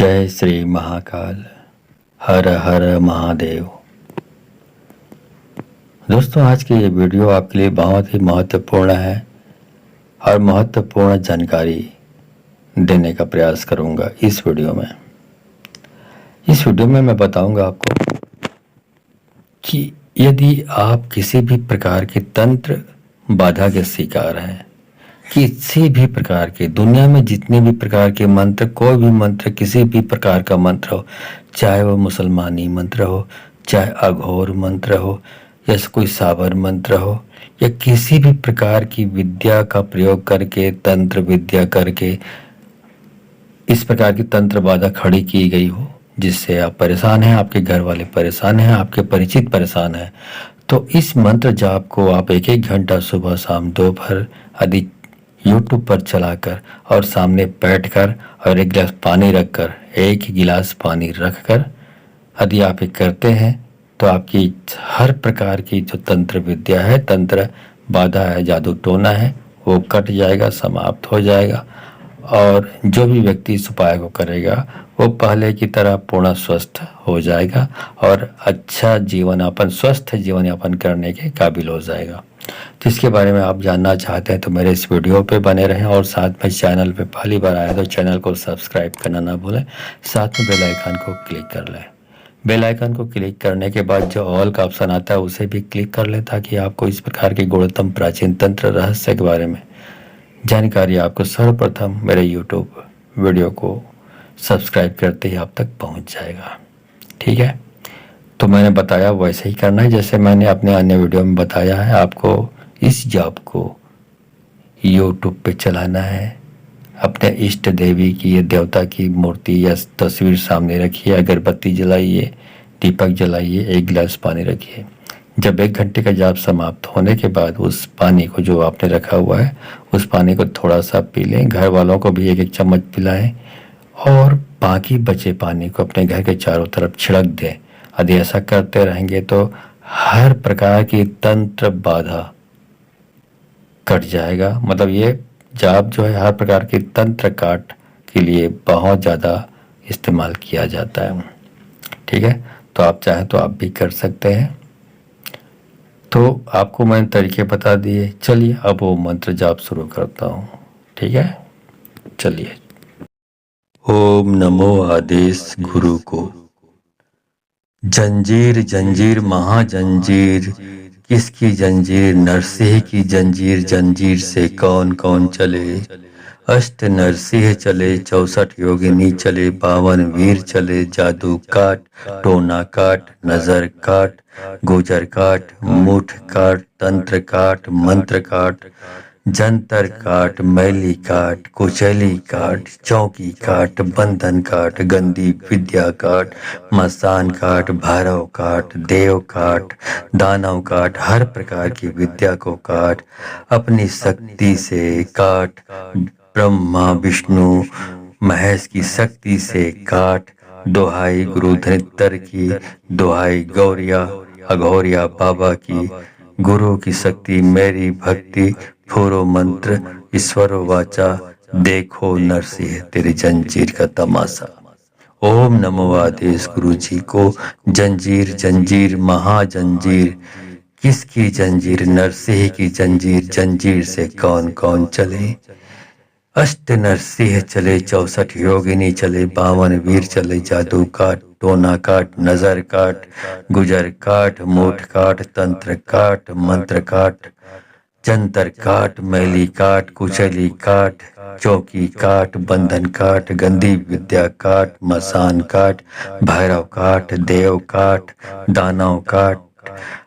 जय श्री महाकाल। हर हर महादेव। दोस्तों, आज की ये वीडियो आपके लिए बहुत ही महत्वपूर्ण है और महत्वपूर्ण जानकारी देने का प्रयास करूंगा इस वीडियो में। इस वीडियो में मैं बताऊंगा आपको कि यदि आप किसी भी प्रकार के तंत्र बाधा के शिकार हैं, किसी भी प्रकार के दुनिया में जितने भी प्रकार के मंत्र, कोई भी मंत्र, किसी भी प्रकार का मंत्र हो, चाहे वो मुसलमानी मंत्र हो, चाहे अघोर मंत्र हो, या कोई साबर मंत्र हो, या किसी भी प्रकार की विद्या का प्रयोग करके, तंत्र विद्या करके इस प्रकार की तंत्र बाधा खड़ी की गई हो जिससे आप परेशान हैं, आपके घर वाले परेशान हैं, आपके परिचित परेशान हैं, तो इस मंत्र जाप को आप एक एक घंटा सुबह शाम दोपहर आदि यूट्यूब पर चलाकर और सामने बैठकर और एक गिलास पानी रखकर, एक गिलास पानी रखकर यदि आप ये करते हैं तो आपकी हर प्रकार की जो तंत्र विद्या है, तंत्र बाधा है, जादू टोना है, वो कट जाएगा, समाप्त हो जाएगा। और जो भी व्यक्ति इस उपाय को करेगा वो पहले की तरह पूर्ण स्वस्थ हो जाएगा और अच्छा जीवन यापन, स्वस्थ जीवन यापन करने के काबिल हो जाएगा। तो इसके बारे में आप जानना चाहते हैं तो मेरे इस वीडियो पे बने रहें और साथ में चैनल पे पहली बार आए तो चैनल को सब्सक्राइब करना ना भूलें, साथ में बेल आइकन को क्लिक कर लें। बेल आइकन को क्लिक करने के बाद जो ऑल का ऑप्शन आता है उसे भी क्लिक कर लें ताकि आपको इस प्रकार के गुणतम प्राचीन तंत्र रहस्य के बारे में जानकारी आपको सर्वप्रथम मेरे यूट्यूब वीडियो को सब्सक्राइब करते ही आप तक पहुंच जाएगा। ठीक है, तो मैंने बताया वैसे ही करना है जैसे मैंने अपने अन्य वीडियो में बताया है। आपको इस जाप को यूट्यूब पे चलाना है, अपने इष्ट देवी की या देवता की मूर्ति या तस्वीर सामने रखिए, अगरबत्ती जलाइए, दीपक जलाइए, एक गिलास पानी रखिए। जब 1 घंटे का जाप समाप्त होने के बाद उस पानी को जो आपने रखा हुआ है उस पानी को थोड़ा सा पी लें, घर वालों को भी 1-1 चम्मच पिलाएं और बाकी बचे पानी को अपने घर के चारों तरफ छिड़क दें। यदि ऐसा करते रहेंगे तो हर प्रकार की तंत्र बाधा कट जाएगा। मतलब ये जाप जो है हर प्रकार की तंत्र काट के लिए बहुत ज़्यादा इस्तेमाल किया जाता है। ठीक है, तो आप चाहें तो आप भी कर सकते हैं। तो आपको मैंने तरीके बता दिए। चलिए अब वो मंत्र जाप शुरू करता हूँ। ठीक है, चलिए। ओम नमो आदेश गुरु को। जंजीर जंजीर महाजंजीर, किसकी जंजीर? नरसिंह की जंजीर। जंजीर से कौन कौन चले? अष्ट नरसिंह चले, 64 योगिनी चले, 52 वीर चले। जादू काट, टोना काट, नजर काट, गुजर काट, मुठ काट, तंत्र काट, मंत्र काट, जंतर काट, मैली काट, कुचैली काट, चौकी काट, बंधन काट, गंदी विद्या काट, मसान काट, भैरव काट, देव काट, दानव काट, हर प्रकार की विद्या को काट, अपनी शक्ति से काट, ब्रह्मा विष्णु महेश की शक्ति से काट। दोहाई गुरु धनित्तर की, दोहाई गौरिया अघोरिया बाबा की, गुरु की शक्ति मेरी भक्ति, फूरो मंत्र ईश्वरो वाचा, देखो नरसिंह तेरी जंजीर का तमाशा। ओम नमो आदेश गुरु जी को। जंजीर जंजीर महाजंजीर, किसकी जंजीर? नरसिंह की जंजीर। जंजीर से कौन कौन चले? अष्ट नरसिंह चले, 64 योगिनी चले, 52 वीर चले। जादू काट, टोना काट, नजर काट, गुजर काट, मूठ काट, तंत्र काट, मंत्र काट, जंतर काट, मैली काट, कुचली काट, चौकी काट, बंधन काट, गंदी विद्या काट, मसान काट, भैरव काट, देव काट, दानव काट,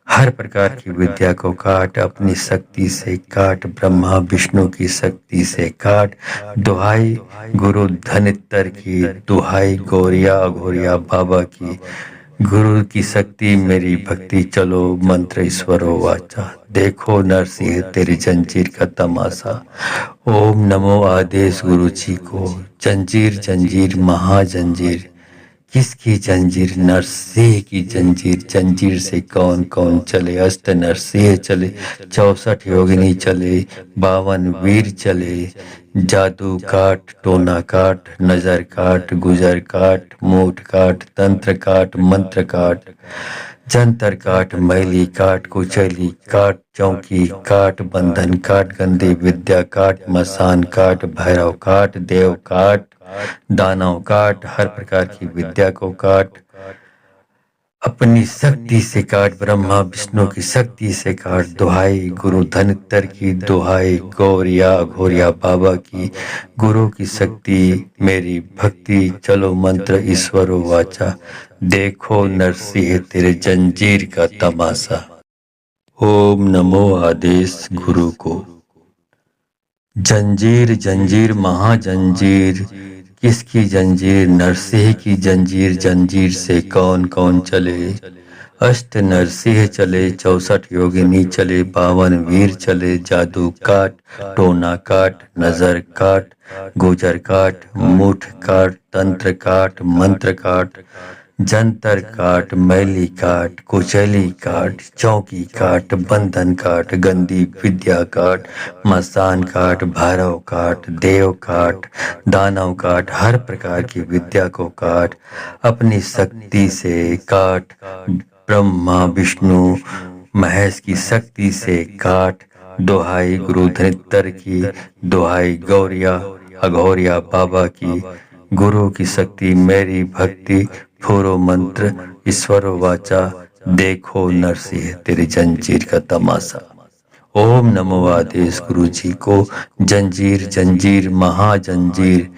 हर प्रकार की विद्या को काट, अपनी शक्ति से काट, ब्रह्मा विष्णु की शक्ति से काट। दुहाई गुरु धनित्तर की, दुहाई गौरिया अघोरिया बाबा की, गुरु की शक्ति मेरी भक्ति, चलो मंत्र ईश्वरो वाचा, देखो नरसिंह तेरी जंजीर का तमाशा। ओम नमो आदेश गुरु जी को। जंजीर जंजीर महाजंजीर, किसकी जंजीर? नरसिंह की जंजीर। जंजीर से कौन कौन चले? अष्ट नरसिंह चले, 64 योगिनी चले, 52 वीर चले। जादू काट, टोना काट, नजर काट, गुजर काट, मूठ काट, तंत्र काट, मंत्र काट, जंतर काट, मैली काट, कुचैली काट, चौकी काट, बंधन काट, गंदी विद्या काट, मसान काट, भैरव काट, देव काट, दानव काट, हर प्रकार की विद्या को काट, अपनी शक्ति से काट, ब्रह्मा विष्णु की शक्ति से काट। दुहाई गुरु धनित्तर की, दुहाई गौरिया घोरिया बाबा की, गुरु की शक्ति मेरी भक्ति, चलो मंत्र ईश्वरो वाचा, देखो नरसिंह तेरे जंजीर का तमाशा। ओम नमो आदेश गुरु को। जंजीर जंजीर महाजंजीर, किसकी जंजीर? नरसिंह की जंजीर, जंजीर से कौन कौन चले। अष्ट नरसिंह चले, 64 योगिनी चले, 52 वीर चले, जादू काट, टोना काट, नजर काट, गुजर काट, मुठ काट, तंत्र काट, मंत्र काट, जंतर काट, मैली काट, कुचैली काट, चौकी काट, बंधन काट, गंदी विद्या काट, मसान काट, भैरव काट, देव काट, दानव काट, हर प्रकार की विद्या को काट, अपनी शक्ति से काट, ब्रह्मा विष्णु महेश की शक्ति से काट। दुहाई गुरु धनित्तर की, दुहाई गौरिया अघोरिया बाबा की, गुरु की शक्ति मेरी भक्ति, फूरो मंत्र ईश्वरो वाचा, देखो नरसिंह तेरी जंजीर का तमाशा। ओम नमो आदेश गुरु जी को। जंजीर जंजीर महाजंजीर,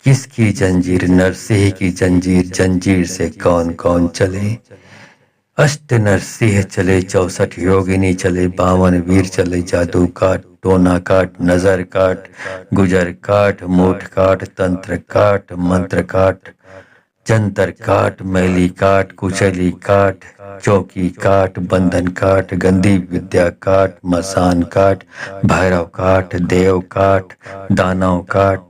किसकी जंजीर? नरसिंह की जंजीर, जंजीर से कौन कौन चले। अष्ट नरसिंह चले, 64 योगिनी चले, 52 वीर चले, जादू काट, टोना काट, नजर काट, गुजर काट, मूठ काट, तंत्र काट, मंत्र काट, जंतर काट, मैली काट, कुचैली काट, चौकी काट, बंधन काट, गंदी विद्या काट, मसान काट, भैरव काट, देव काट, दानव काट,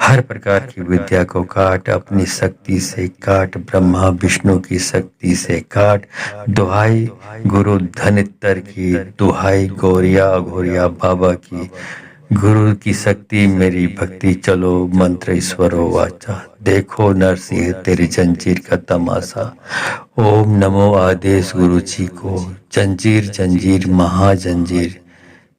हर प्रकार की विद्या को काट, अपनी शक्ति से काट, ब्रह्मा विष्णु की शक्ति से काट। दुहाई गुरु धनित्तर की, दुहाई गौरिया अघोरिया बाबा की, गुरु की शक्ति मेरी भक्ति, चलो मंत्र ईश्वरो वाचा, देखो नरसिंह तेरी जंजीर का तमाशा। ओम नमो आदेश गुरु जी को। जंजीर जंजीर महाजंजीर,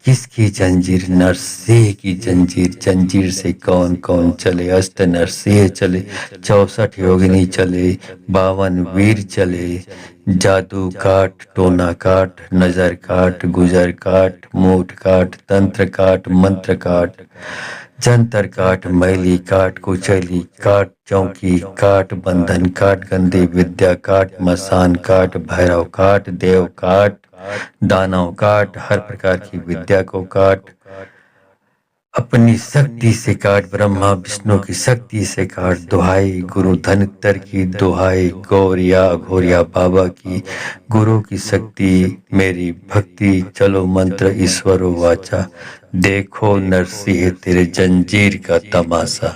किसकी जंजीर? नरसिंह की जंजीर, जंजीर से कौन कौन चले। अष्ट नरसिंह चले, 64 योगिनी चले, 52 वीर चले, जादू काट, टोना काट, नजर काट, गुजर काट, मूठ काट, तंत्र काट, मंत्र काट, जंतर काट, मैली काट, कुचैली काट, चौकी काट, बंधन काट, गंदी विद्या काट, मसान काट, भैरव काट, देव काट, दानव काट, हर प्रकार की विद्या को काट, अपनी शक्ति से काट, ब्रह्मा विष्णु की शक्ति से काट। दुहाई गुरु धनित्तर की, दुहाई गौरिया अघोरिया बाबा की, गुरु की शक्ति मेरी भक्ति, चलो मंत्र ईश्वरो वाचा, देखो नरसिंह तेरे जंजीर का तमाशा।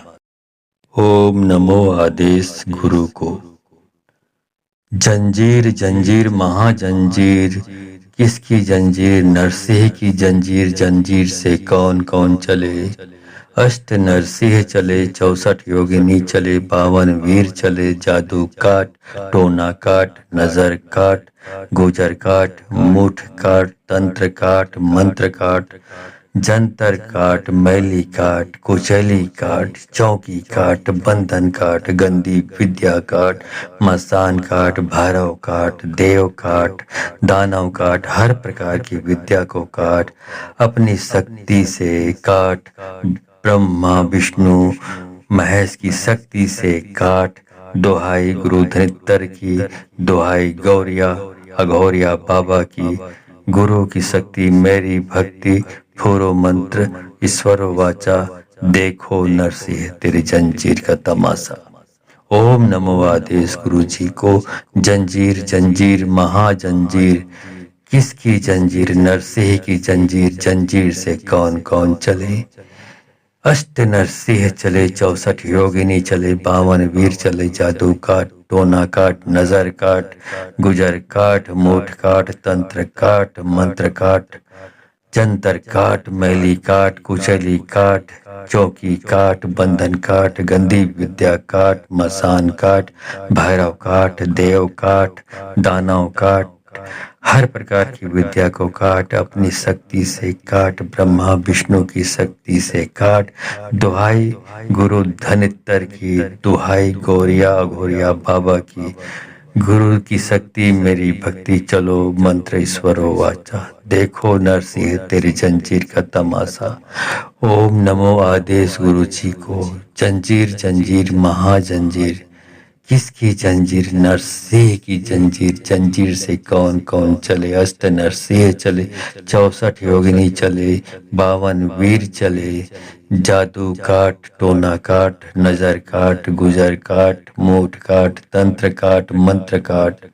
ओम नमो आदेश गुरु को। जंजीर जंजीर महाजंजीर, किसकी जंजीर? नरसिंह की जंजीर, जंजीर से कौन कौन चले। अष्ट नरसिंह चले, 64 योगिनी चले, 52 वीर चले, जादू काट, टोना काट, नजर काट, गुजर काट, मुठ काट, तंत्र काट, मंत्र काट, जंतर काट, मैली काट, कुचैली काट, चौकी काट, बंधन काट, गंदी विद्या काट, मसान काट, भैरव काट, देव काट, दानव काट, हर प्रकार की विद्या को काट, अपनी शक्ति से काट, ब्रह्मा विष्णु महेश की शक्ति से काट। दुहाई गुरु धनित्तर की, दुहाई गौरिया अघोरिया बाबा की, गुरु की शक्ति मेरी भक्ति, फूरो मंत्र ईश्वरो वाचा, देखो नरसिंह तेरी जंजीर का तमाशा। ओम नमो आदेश गुरु जी को। जंजीर जंजीर महाजंजीर, किसकी जंजीर? नरसिंह की जंजीर, जंजीर से कौन कौन चले। अष्ट नरसिंह चले, 64 योगिनी चले, 52 वीर चले, जादू काट, टोना काट, नजर काट, गुजर काट, मूठ काट, तंत्र काट, मंत्र काट, जंतर काट, मैली काट, कुचली काट, चौकी काट, बंधन काट, गंदी विद्या काट, मसान काट, भैरव काट, देव काट, दानव काट, हर प्रकार की विद्या को काट, अपनी शक्ति से काट, ब्रह्मा विष्णु की शक्ति से काट। दुहाई गुरु धनित्तर की, दुहाई गौरिया अघोरिया बाबा की, गुरु की शक्ति मेरी भक्ति, चलो मंत्र ईश्वरो वाचा, देखो नरसिंह तेरी जंजीर का तमाशा। ओम नमो आदेश गुरु जी को। जंजीर जंजीर महाजंजीर, किसकी जंजीर? नरसिंह की जंजीर। जंजीर से कौन कौन चले? अष्ट नरसिंह चले, 64 योगिनी चले, 52 वीर चले, जादू काट, टोना काट, नजर काट, गुजर काट, मूठ काट, तंत्र काट, मंत्र काट,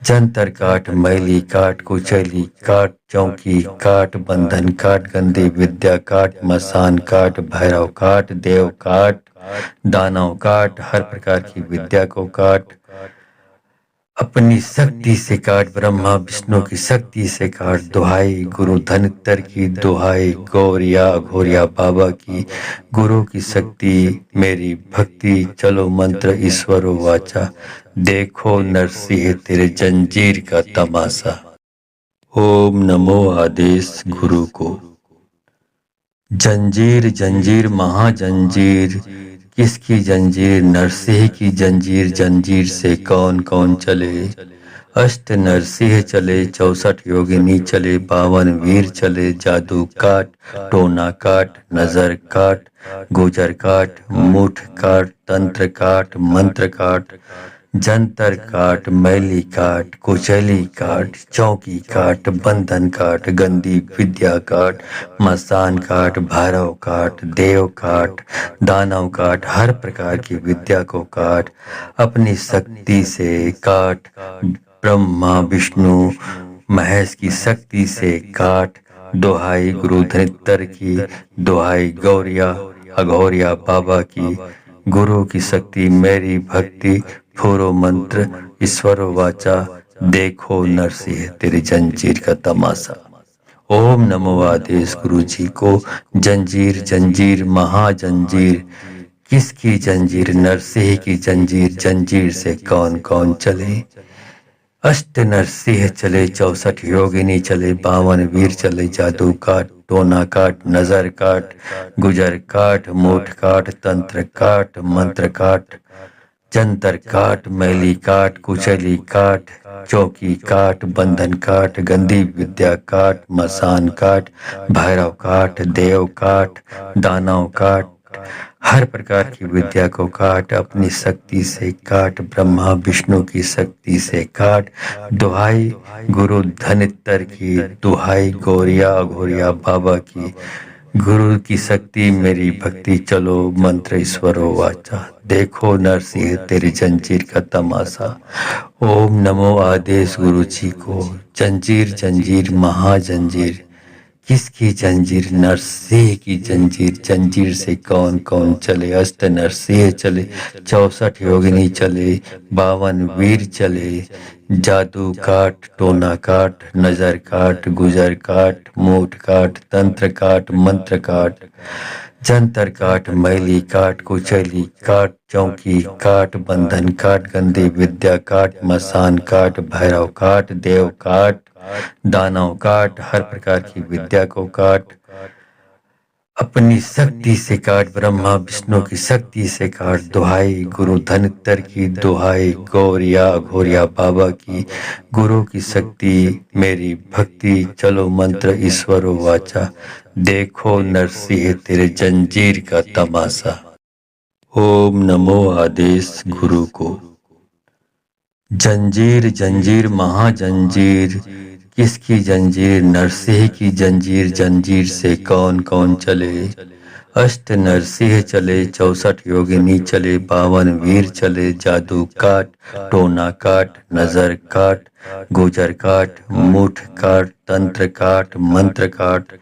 जंतर काट, मैली काट, कुचैली काट, चौकी काट, बंधन काट, गंदी विद्या काट, मसान काट, भैरव काट, देव काट, दानव काट, हर प्रकार की विद्या को काट, अपनी शक्ति से काट, ब्रह्मा विष्णु की शक्ति से काट। दुहाई गुरु धनित्तर की, दुहाई गौरिया अघोरिया बाबा की, गुरु की शक्ति मेरी भक्ति, चलो मंत्र ईश्वरो वाचा, देखो नरसिंह तेरे जंजीर का तमाशा। ओम नमो आदेश गुरु को। जंजीर जंजीर महाजंजीर, किसकी जंजीर? नरसिंह की जंजीर। जंजीर से कौन कौन चले? अष्ट नरसिंह चले, 64 योगिनी चले, 52 वीर चले, जादू काट, टोना काट, नजर काट, गुजर काट, मुठ काट, तंत्र काट, मंत्र काट, जंतर काट, मैली काट, कुचैली काट, चौकी काट, बंधन काट, गंदी विद्या काट, मसान काट, भैरव काट, देव काट, दानव काट, हर प्रकार की विद्या को काट, अपनी शक्ति से काट, ब्रह्मा विष्णु महेश की शक्ति से काट। दुहाई गुरु धनित्तर की, दुहाई गौरिया अघोरिया बाबा की, गुरु की शक्ति मेरी भक्ति, फूरो मंत्र ईश्वरो वाचा, देखो नरसिंह तेरी जंजीर का तमाशा। ओम नमो आदेश गुरु जी को। जंजीर जंजीर महाजंजीर, किसकी जंजीर? नरसिंह की जंजीर। जंजीर से कौन कौन चले? अष्ट नरसिंह चले, 64 योगिनी चले, 52 वीर चले, जादू काट, टोना काट, नजर काट, गुजर काट, मूठ काट, तंत्र काट, मंत्र काट, जंतर काट, मैली काट, कुचली काट, चौकी काट, बंधन काट, गंदी विद्या काट, मसान काट, भैरव काट, देव काट, दानव काट, हर प्रकार की विद्या को काट, अपनी शक्ति से काट, ब्रह्मा विष्णु की शक्ति से काट। दुहाई गुरु धनित्तर की, दुहाई गौरिया अघोरिया बाबा की, गुरु की शक्ति मेरी भक्ति, चलो मंत्र ईश्वरो वाचा, देखो नरसिंह तेरी जंजीर का तमाशा। ओम नमो आदेश गुरु जी को। जंजीर जंजीर महाजंजीर, किसकी जंजीर? नरसिंह की जंजीर। जंजीर से कौन कौन चले? अष्ट नरसिंह चले, 64 योगिनी चले, 52 वीर चले, जादू काट, टोना काट, नजर काट, गुजर काट, मूठ काट, तंत्र काट, मंत्र काट, जंतर काट, मैली काट, कुचैली काट, चौकी काट, बंधन काट, गंदी विद्या काट, मसान काट, भैरव काट, देव काट, दानव काट, हर प्रकार की विद्या को काट, अपनी शक्ति से काट, ब्रह्मा विष्णु की शक्ति से काट। दुहाई गुरु धनित्तर की, दुहाई गौरिया अघोरिया बाबा की, गुरु की शक्ति मेरी भक्ति, चलो मंत्र ईश्वरो वाचा, देखो नरसिंह तेरे जंजीर का तमाशा। ओम नमो आदेश गुरु को। जंजीर जंजीर महाजंजीर, किसकी जंजीर? नरसिंह की जंजीर। जंजीर से कौन कौन चले? अष्ट नरसिंह चले, 64 योगिनी चले, 52 वीर चले, जादू काट, टोना काट, नजर काट, गुजर काट, मुठ काट, तंत्र काट, मंत्र काट,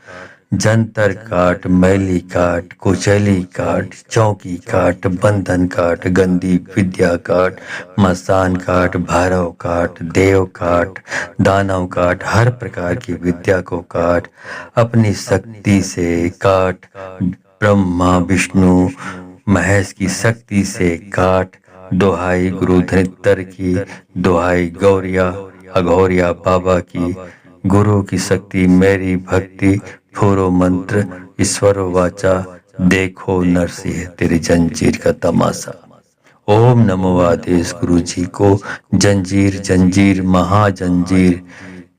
जंतर काट, मैली काट, कुचैली काट, चौकी काट, बंधन काट, गंदी विद्या काट, मसान काट, भैरव काट, देव काट, दानव काट, हर प्रकार की विद्या को काट, अपनी शक्ति से काट, ब्रह्मा विष्णु महेश की शक्ति से काट। दोहाई गुरु धनित्तर की, दोहाई गौरिया अघोरिया बाबा की, गुरु की शक्ति मेरी भक्ति, फूरो मंत्र ईश्वरो वाचा, देखो नरसिंह तेरी जंजीर का तमाशा। ओम नमो आदेश गुरु जी को। जंजीर जंजीर महाजंजीर,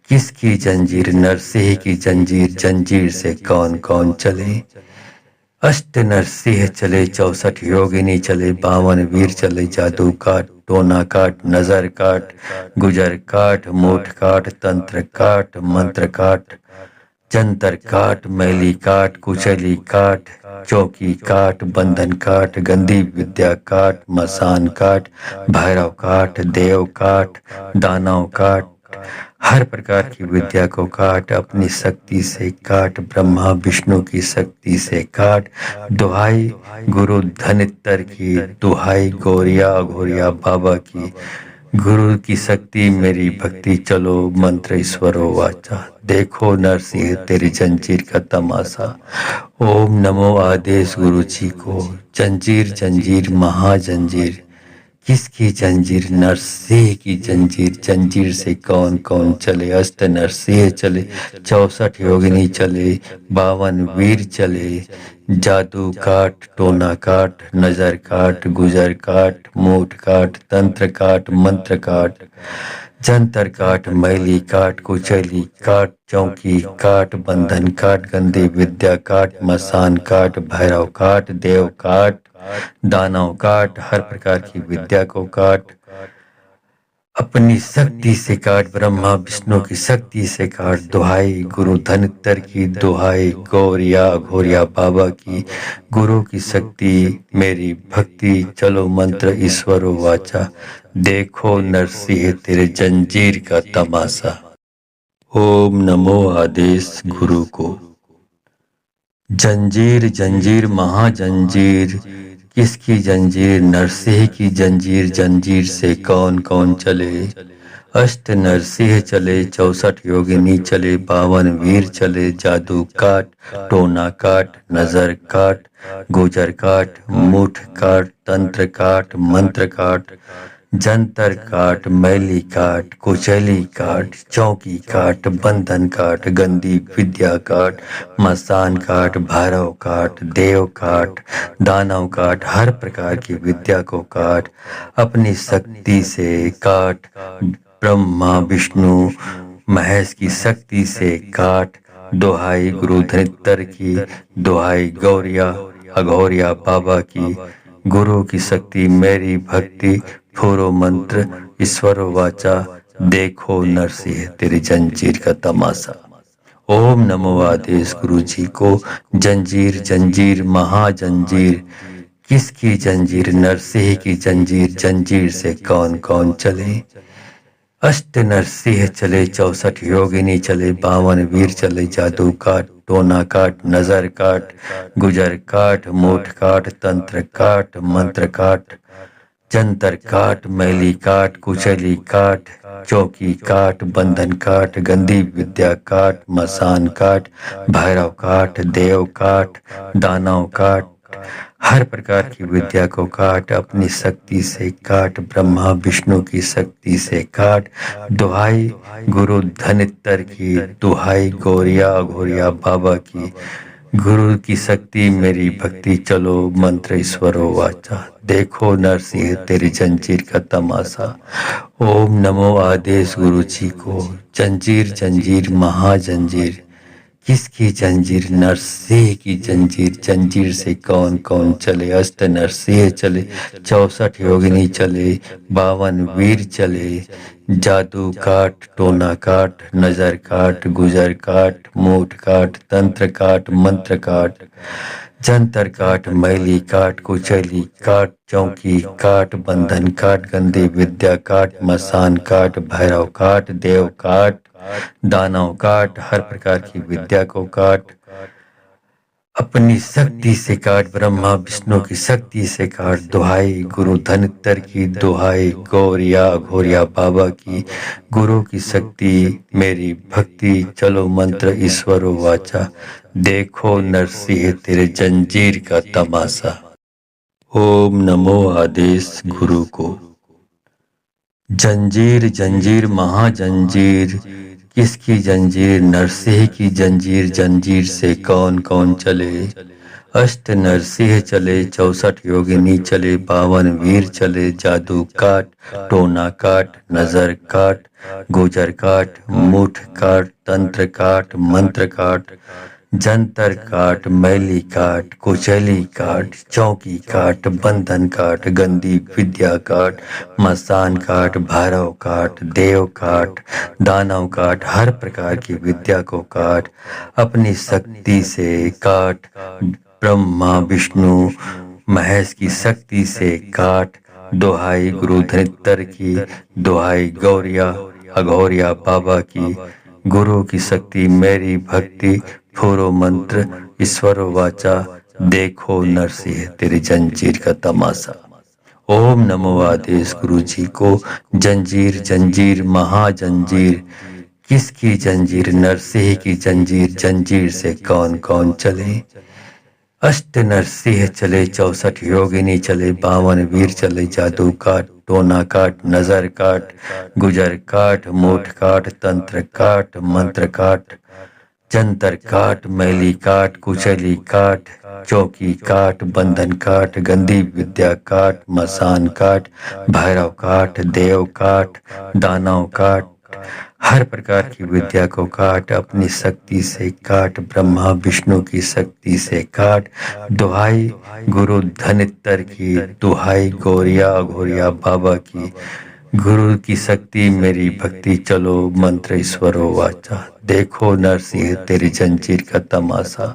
किसकी जंजीर? नरसिंह की जंजीर। जंजीर से कौन कौन चले? अष्ट नरसिंह चले, 64 योगिनी चले, 52 वीर चले, जादू काट, टोना काट, नजर काट, गुजर काट, मूठ काट, तंत्र काट, मंत्र काट, जंतर काट, मैली काट, कुचली काट, चौकी काट, बंधन काट, गंदी विद्या काट, मसान काट, भैरव काट, देव काट, दानव काट, हर प्रकार की विद्या को काट, अपनी शक्ति से काट, ब्रह्मा विष्णु की शक्ति से काट। दुहाई गुरु धनित्तर की, दुहाई गौरिया अघोरिया बाबा की, गुरु की शक्ति मेरी भक्ति, चलो मंत्र ईश्वरो वाचा, देखो नरसिंह तेरी जंजीर का तमाशा। ओम नमो आदेश गुरु जी को। जंजीर जंजीर महाजंजीर, किसकी जंजीर? नरसिंह की जंजीर। जंजीर से कौन कौन चले? अष्ट नरसिंह चले, 64 योगिनी चले, 52 वीर चले, जादू काट, टोना काट, नजर काट, गुजर काट, मूठ काट, तंत्र काट, मंत्र काट, जंतर काट, मैली काट, कुचैली काट, चौकी काट, बंधन काट, गंदी विद्या काट, मसान काट, भैरव काट, देव काट, दानव काट, हर प्रकार की विद्या को काट, अपनी शक्ति से काट, ब्रह्मा विष्णु की शक्ति से काट। दुहाई गुरु धनित्तर की, दुहाई गौरिया अघोरिया बाबा की, गुरु की शक्ति मेरी भक्ति, चलो मंत्र ईश्वरो वाचा, देखो नरसिंह तेरे जंजीर का तमाशा। ओम नमो आदेश गुरु को। जंजीर जंजीर महाजंजीर, किसकी जंजीर? नरसिंह की जंजीर। जंजीर से कौन कौन चले? अष्ट नरसिंह चले, 64 योगिनी चले, 52 वीर चले, जादू काट, टोना काट, नजर काट, गुजर काट, मुठ काट, तंत्र काट, मंत्र काट, जंतर काट, मैली काट, कुचैली काट, चौकी काट, बंधन काट, गंदी विद्या काट, मसान काट, भैरव काट, देव काट, दानव काट, हर प्रकार की विद्या को काट, अपनी शक्ति से काट, ब्रह्मा विष्णु महेश की शक्ति से काट। दोहाई गुरु धनित्तर की, दोहाई गौरिया अघोरिया बाबा की, गुरु की शक्ति मेरी भक्ति, फूरो मंत्र ईश्वरो वाचा, देखो नरसिंह तेरी जंजीर का तमाशा। ओम नमो आदेश गुरु जी को। जंजीर जंजीर महाजंजीर, किसकी जंजीर? नरसिंह की जंजीर। जंजीर से कौन कौन चले? अष्ट नरसिंह चले, 64 योगिनी चले, 52 वीर चले, जादू काट, टोना काट, नजर काट, गुजर काट, मूठ काट, तंत्र काट, मंत्र काट, जंतर काट, मैली काट, कुचली काट, चौकी काट, बंधन काट, गंदी विद्या काट, मसान काट, भैरव काट, देव काट, दानव काट, हर प्रकार की विद्या को काट, अपनी शक्ति से काट, ब्रह्मा विष्णु की शक्ति से काट। दुहाई गुरु धनित्तर की, दुहाई गौरिया अघोरिया बाबा की, गुरु की शक्ति मेरी भक्ति, चलो मंत्र ईश्वरो वाचा, देखो नरसिंह तेरी जंजीर का तमाशा। ओम नमो आदेश गुरु जी को। जंजीर जंजीर महाजंजीर, किसकी जंजीर? नरसिंह की जंजीर। जंजीर से कौन कौन चले? अष्ट नरसिंह चले, 64 योगिनी चले, 52 वीर चले, जादू काट, टोना काट, नजर काट, गुजर काट, मूठ काट, तंत्र काट, मंत्र काट, जंतर काट, मैली काट, कुचैली काट, चौकी काट, बंधन काट, गंदी विद्या काट, मसान काट, भैरव काट, देव काट, दानव काट, हर प्रकार की विद्या को काट, अपनी शक्ति से काट, ब्रह्मा विष्णु की शक्ति से काट। दुहाई गुरु धनित्तर की, दुहाई गौरिया घोरिया बाबा की, गुरु की शक्ति मेरी भक्ति, चलो मंत्र ईश्वरो वाचा, देखो नरसिंह तेरे जंजीर का तमाशा। ओम नमो आदेश गुरु को। जंजीर जंजीर महाजंजीर, किसकी जंजीर? नरसिंह की जंजीर, जंजीर से कौन कौन चले। अष्ट नरसिंह चले, 64 योगिनी चले, 52 वीर चले, जादू काट, टोना काट, नजर काट, गुजर काट, मुठ काट, तंत्र काट, मंत्र काट, जंतर काट, मैली काट, कुचैली काट, चौकी काट, बंधन काट, गंदी विद्या काट, मसान काट, भैरव काट, देव काट, दानव काट, हर प्रकार की विद्या को काट, अपनी शक्ति से काट, ब्रह्मा विष्णु महेश की शक्ति से काट। दुहाई गुरु धनित्तर की, दुहाई गौरिया अघोरिया बाबा की, गुरु की शक्ति मेरी भक्ति, फूरो मंत्र ईश्वरो वाचा, देखो नरसिंह तेरी जंजीर का तमाशा। ओम नमो आदेश गुरु जी को। जंजीर जंजीर महाजंजीर, किसकी जंजीर? नरसिंह की जंजीर, जंजीर से कौन कौन चले। अष्ट नरसिंह चले, 64 योगिनी चले, 52 वीर चले, जादू काट, टोना काट, नजर काट, गुजर काट, मूठ काट, तंत्र काट, मंत्र काट, जंतर काट, मैली काट, कुचली काट, चौकी काट, बंधन काट, गंदी विद्या काट, मसान काट, भैरव काट, देव काट, दानव काट, हर प्रकार की विद्या को काट, अपनी शक्ति से काट, ब्रह्मा विष्णु की शक्ति से काट। दुहाई गुरु धनित्तर की, दुहाई गौरिया घोरिया बाबा की, गुरु की शक्ति मेरी भक्ति, चलो मंत्र ईश्वरो वाचा, देखो नरसिंह तेरी जंजीर का तमाशा।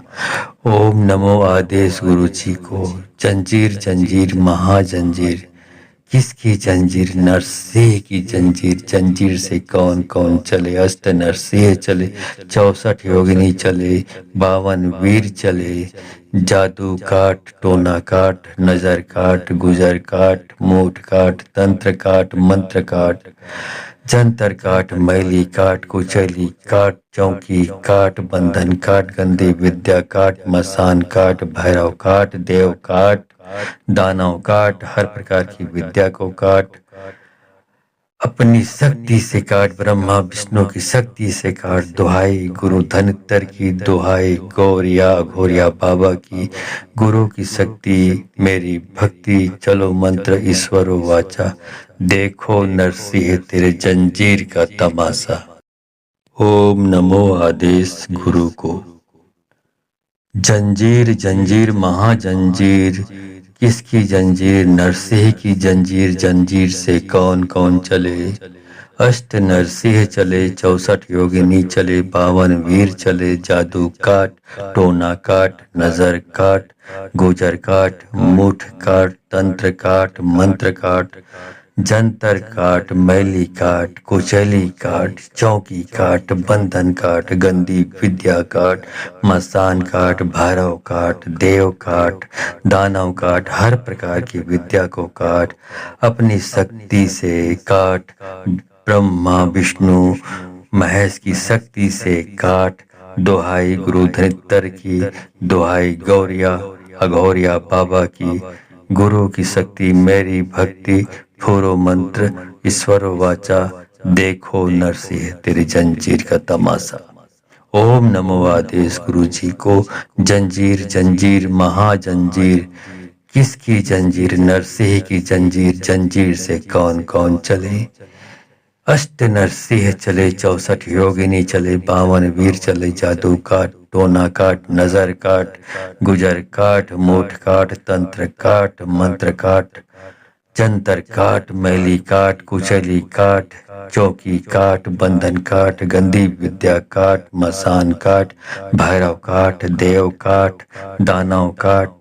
ओम नमो आदेश गुरु जी को। जंजीर जंजीर महाजंजीर, किसकी जंजीर? नरसिंह की जंजीर, जंजीर से कौन कौन चले। अष्ट नरसिंह चले, 64 योगिनी चले, 52 वीर चले, जादू काट, टोना काट, नजर काट, गुजर काट, मूठ काट, तंत्र काट, मंत्र काट, जंतर काट, मैली काट, कुचैली काट, चौकी काट, बंधन काट, गंदी विद्या काट, मसान काट, भैरव काट, देव काट, दानव काट, हर प्रकार की विद्या को काट, अपनी शक्ति से काट, ब्रह्मा विष्णु की शक्ति से काट। दुहाई गुरु धनित्तर की, दुहाई गौरिया घोरिया बाबा की, गुरु की शक्ति मेरी भक्ति, चलो मंत्र ईश्वरो वाचा, देखो नरसिंह तेरे जंजीर का तमाशा। ओम नमो आदेश गुरु को। जंजीर जंजीर महाजंजीर, किसकी जंजीर? नरसिंह की जंजीर, जंजीर से कौन कौन चले। अष्ट नरसिंह चले, 64 योगिनी चले, 52 वीर चले, जादू काट, टोना काट, नजर काट, गुजर काट, मुठ काट, तंत्र काट, मंत्र काट, जंतर काट, मैली काट, कुचैली काट, चौकी काट, बंधन काट, गंदी विद्या काट, मसान काट, भैरव काट, देव काट, दानव काट, हर प्रकार की विद्या को काट, अपनी शक्ति से काट, ब्रह्मा विष्णु महेश की शक्ति से काट। दुहाई गुरु धनित्तर की, दुहाई गौरिया अघोरिया बाबा की, गुरु की शक्ति मेरी भक्ति, फूरो मंत्र ईश्वरो वाचा, देखो नरसिंह तेरी जंजीर का तमाशा। ओम नमो आदेश गुरु जी को। जंजीर जंजीर महाजंजीर, किसकी जंजीर? नरसिंह की जंजीर, जंजीर से कौन कौन चले। अष्ट नरसिंह चले, 64 योगिनी चले, 52 वीर चले, जादू काट, टोना काट, नजर काट, गुजर काट, मूठ काट, तंत्र काट, मंत्र काट, जंतर काट, मैली काट, कुचली काट, चौकी काट, बंधन काट, गंदी विद्या काट, मसान काट, भैरव काट, देव काट, दानव काट,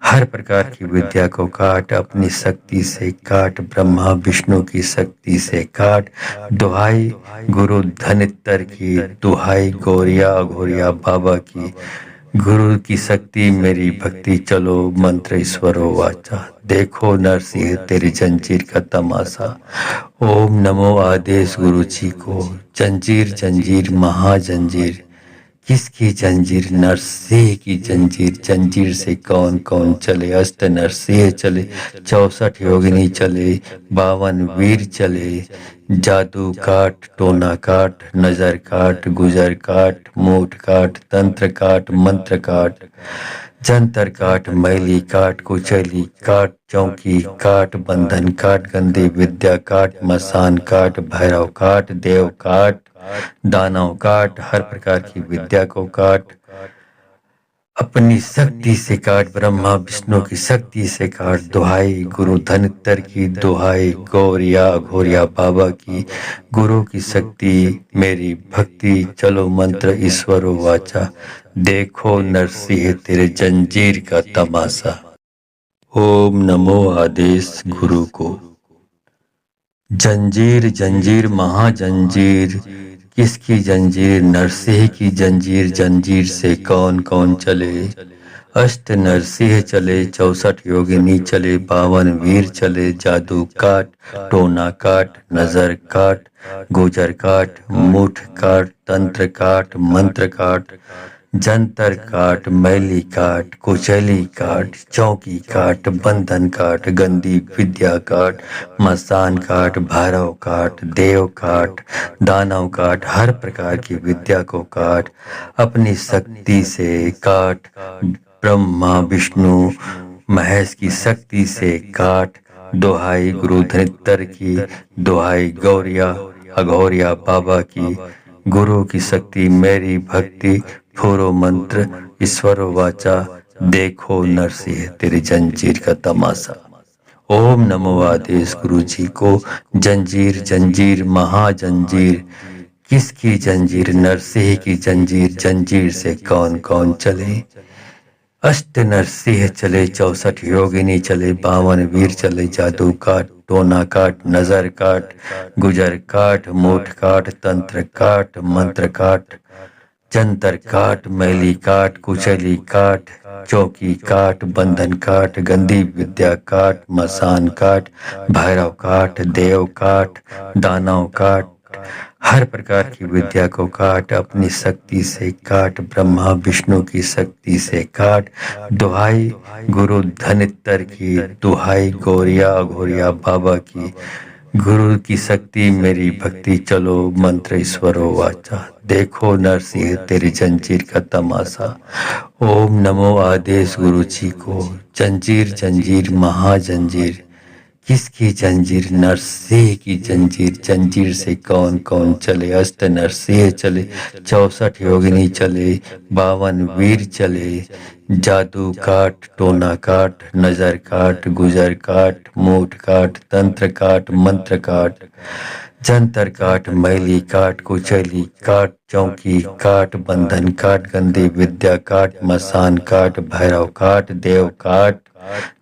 हर प्रकार की विद्या को काट, अपनी शक्ति से काट, ब्रह्मा विष्णु की शक्ति से काट। दुहाई गुरु धनित्तर की, दुहाई गौरिया घोरिया बाबा की, गुरु की शक्ति मेरी भक्ति चलो मंत्र ईश्वरो वाचा, देखो नरसिंह तेरी जंजीर का तमाशा। ओम नमो आदेश गुरु जी को, जंजीर जंजीर महाजंजीर, किसकी जंजीर? नरसिंह की जंजीर। जंजीर से कौन कौन चले? अष्ट नरसिंह चले, 64 योगिनी चले, 52 वीर चले, जादू काट, टोना काट, नजर काट, गुजर काट, मूठ काट, तंत्र काट, मंत्र काट, जंतर काट, मैली काट, कुचैली काट, चौकी काट, बंधन काट, गंदी विद्या काट, मसान काट, भैरव काट, देव काट, दानव काट, हर प्रकार की विद्या को काट, अपनी शक्ति से काट, ब्रह्मा विष्णु की शक्ति से काट। दुहाई गुरु धनित्तर की, दुहाई गौरिया घोरिया बाबा की, गुरु की शक्ति मेरी भक्ति चलो मंत्र ईश्वरो वाचा, देखो नरसिंह तेरे जंजीर का तमाशा। ओम नमो आदेश गुरु को, जंजीर जंजीर महाजंजीर, किसकी जंजीर? नरसिंह की जंजीर। जंजीर से कौन कौन चले? अष्ट नरसिंह चले, 64 योगिनी चले, 52 वीर चले, जादू काट, टोना काट, नजर काट, गुजर काट, मुठ काट, तंत्र काट, मंत्र काट, जंतर काट, मैली काट, कुचैली काट, चौकी काट, बंधन काट, गंदी विद्या काट, मसान काट, भैरव काट, देव काट, दानव काट, हर प्रकार की विद्या को काट, अपनी शक्ति से काट, ब्रह्मा विष्णु महेश की शक्ति से काट। दुहाई गुरु धनित्तर की, दुहाई गौरिया अघोरिया बाबा की, गुरु की शक्ति मेरी भक्ति फूरो मंत्र ईश्वरो वाचा, देखो नरसिंह तेरी जंजीर का तमाशा। ओम नमो आदेश गुरु जी को, जंजीर जंजीर महाजंजीर, किसकी जंजीर? नरसिंह की जंजीर। जंजीर से कौन कौन चले? अष्ट नरसिंह चले, 64 योगिनी चले, 52 वीर चले, जादू काट, टोना काट, नजर काट, गुजर काट, मूठ काट, तंत्र काट, मंत्र काट, जंतर काट, मैली काट, कुचैली काट, चौकी काट, बंधन काट, गंदी विद्या काट, मसान काट, भैरव काट, देव काट, दानव काट, हर प्रकार की विद्या को काट, अपनी शक्ति से काट, ब्रह्मा विष्णु की शक्ति से काट। दुहाई गुरु धनित्तर की, दुहाई गौरिया घोरिया बाबा की, गुरु की शक्ति मेरी भक्ति चलो मंत्र ईश्वरो वाचा, देखो नरसिंह तेरी जंजीर का तमाशा। ओम नमो आदेश गुरु जी को, जंजीर जंजीर महाजंजीर, किसकी जंजीर? नरसिंह की जंजीर। जंजीर से कौन कौन चले? अष्ट नरसिंह चले, 64 योगिनी चले, 52 वीर चले, जादू काट, टोना काट, नजर काट, गुजर काट, मूठ काट, तंत्र काट, मंत्र काट, जंतर काट, मैली काट, कुचैली काट, चौकी काट, बंधन काट, गंदी विद्या काट, मसान काट, भैरव काट, देव काट,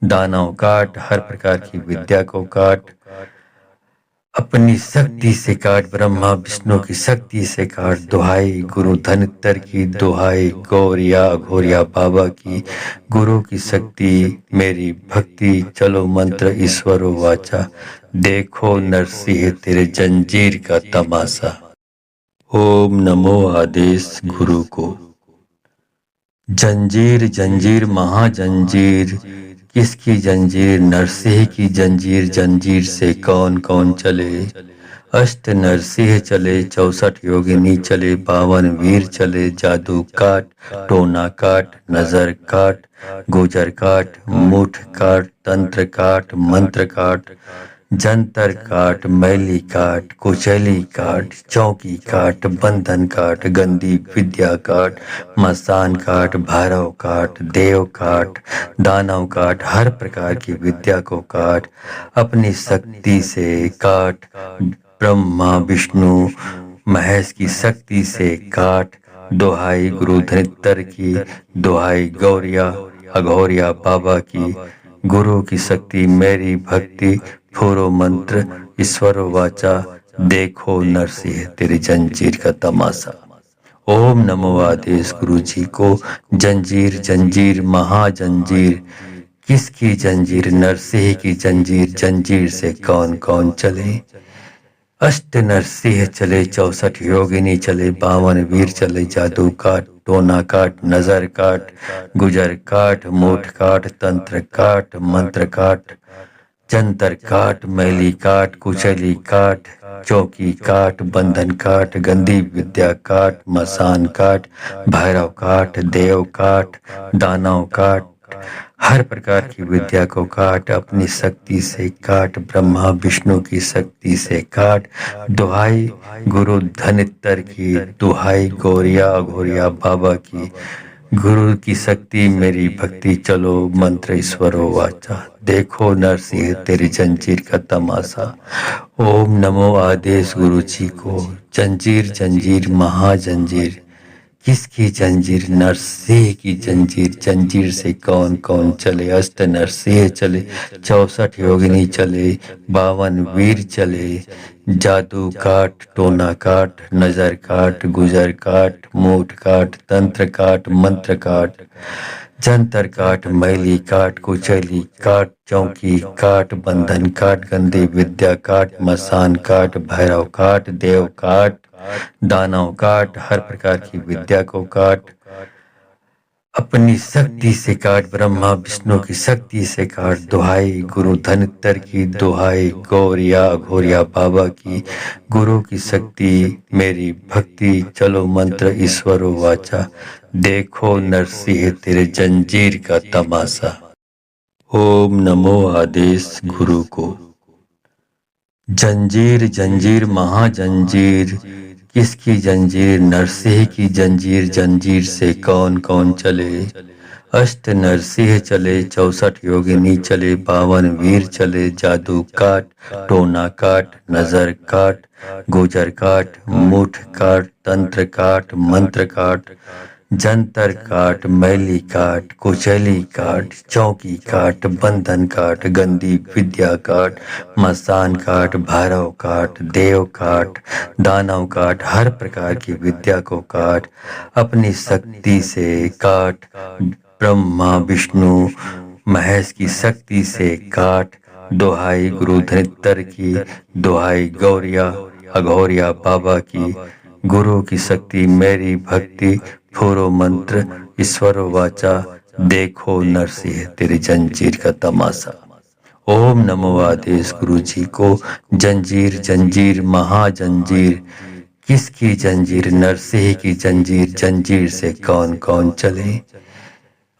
दानव काट, हर प्रकार की विद्या को काट, अपनी शक्ति से काट, ब्रह्मा विष्णु की शक्ति से काट। दुहाई गुरु धनित्तर की, दुहाई गौरिया घोरिया बाबा की, गुरु की शक्ति मेरी भक्ति चलो मंत्र ईश्वरो वाचा, देखो नरसिंह तेरे जंजीर का तमाशा। ओम नमो आदेश गुरु को, जंजीर जंजीर महाजंजीर, किसकी जंजीर? नरसिंह की जंजीर। जंजीर से कौन कौन चले? अष्ट नरसिंह चले, 64 योगिनी चले, 52 वीर चले, जादू काट, टोना काट, नजर काट, गुजर काट, मुठ काट, तंत्र काट, मंत्र काट, जंतर काट, मैली काट, कुचैली काट, चौकी काट, बंधन काट, गंदी विद्या काट, मसान काट, भैरव काट, देव काट, दानव काट, हर प्रकार की विद्या को काट, अपनी शक्ति से काट, ब्रह्मा विष्णु महेश की शक्ति से काट। दुहाई गुरु धनित्तर की, दुहाई गौरिया अघोरिया बाबा की, गुरु की शक्ति मेरी भक्ति फूरो मंत्र ईश्वरो वाचा, देखो नरसिंह तेरी जंजीर का तमाशा। ओम नमो आदेश गुरु जी को। जंजीर जंजीर महाजंजीर, किसकी जंजीर? नरसिंह की जंजीर, जंजीर से कौन कौन चले। अष्ट नरसिंह चले, 64 योगिनी चले, 52 वीर चले, जादू काट, टोना काट, नजर काट, गुजर काट, मूठ काट, तंत्र काट, मंत्र काट, जंतर काट, मैली काट, कुचली काट, चौकी काट, बंधन काट, गंदी विद्या काट, मसान काट, भैरव काट, देव काट, दानव काट, हर प्रकार की विद्या को काट, अपनी शक्ति से काट, ब्रह्मा विष्णु की शक्ति से काट। दुहाई गुरु धनित्तर की, दुहाई गौरिया अघोरिया बाबा की, गुरु की शक्ति मेरी भक्ति, चलो मंत्र ईश्वरो वाचा, देखो नरसिंह तेरी जंजीर का तमाशा। ओम नमो आदेश गुरु जी को। जंजीर जंजीर महाजंजीर, किसकी जंजीर? नरसिंह की जंजीर, जंजीर से कौन कौन चले। अष्ट नरसिंह चले, 64 योगिनी चले, 52 वीर चले, जादू काट, टोना काट, नजर काट, गुजर काट, मूठ काट, तंत्र काट, मंत्र काट, जंतर काट, मैली काट, कुचली काट, चौकी काट, बंधन काट, गंदी विद्या काट, मसान काट, भैरव काट, देव काट, दानव काट, हर प्रकार की विद्या को काट, अपनी शक्ति से काट, ब्रह्मा विष्णु की शक्ति से काट। दुहाई गुरु धनित्तर की, दुहाई गौरिया अघोरिया बाबा की, गुरु की शक्ति मेरी भक्ति, चलो मंत्र ईश्वरो वाचा, देखो नरसिंह तेरे जंजीर का तमाशा। ओम नमो आदेश गुरु को। जंजीर जंजीर महाजंजीर, किसकी जंजीर? नरसिंह की जंजीर, जंजीर से कौन कौन चले। अष्ट नरसिंह चले, 64 योगिनी चले, 52 वीर चले, जादू काट, टोना काट, नजर काट, गुजर काट, मुठ काट, तंत्र काट, मंत्र काट, जंतर काट, मैली काट, कुचली काट, चौकी काट, बंधन काट, गंदी विद्या काट, मसान काट, भैरव काट, देव काट, दानव काट, हर प्रकार की विद्या को काट, अपनी शक्ति से काट, ब्रह्मा विष्णु महेश की शक्ति से काट। दुहाई गुरु धनित्तर की, दुहाई गौरिया अघोरिया बाबा की, गुरु की शक्ति मेरी भक्ति, फूरो मंत्र ईश्वरो वाचा, देखो नरसिंह तेरी जंजीर का तमाशा। ओम नमो आदेश गुरु जी को। जंजीर जंजीर महाजंजीर, किसकी जंजीर? नरसिंह की जंजीर, जंजीर से कौन कौन चले।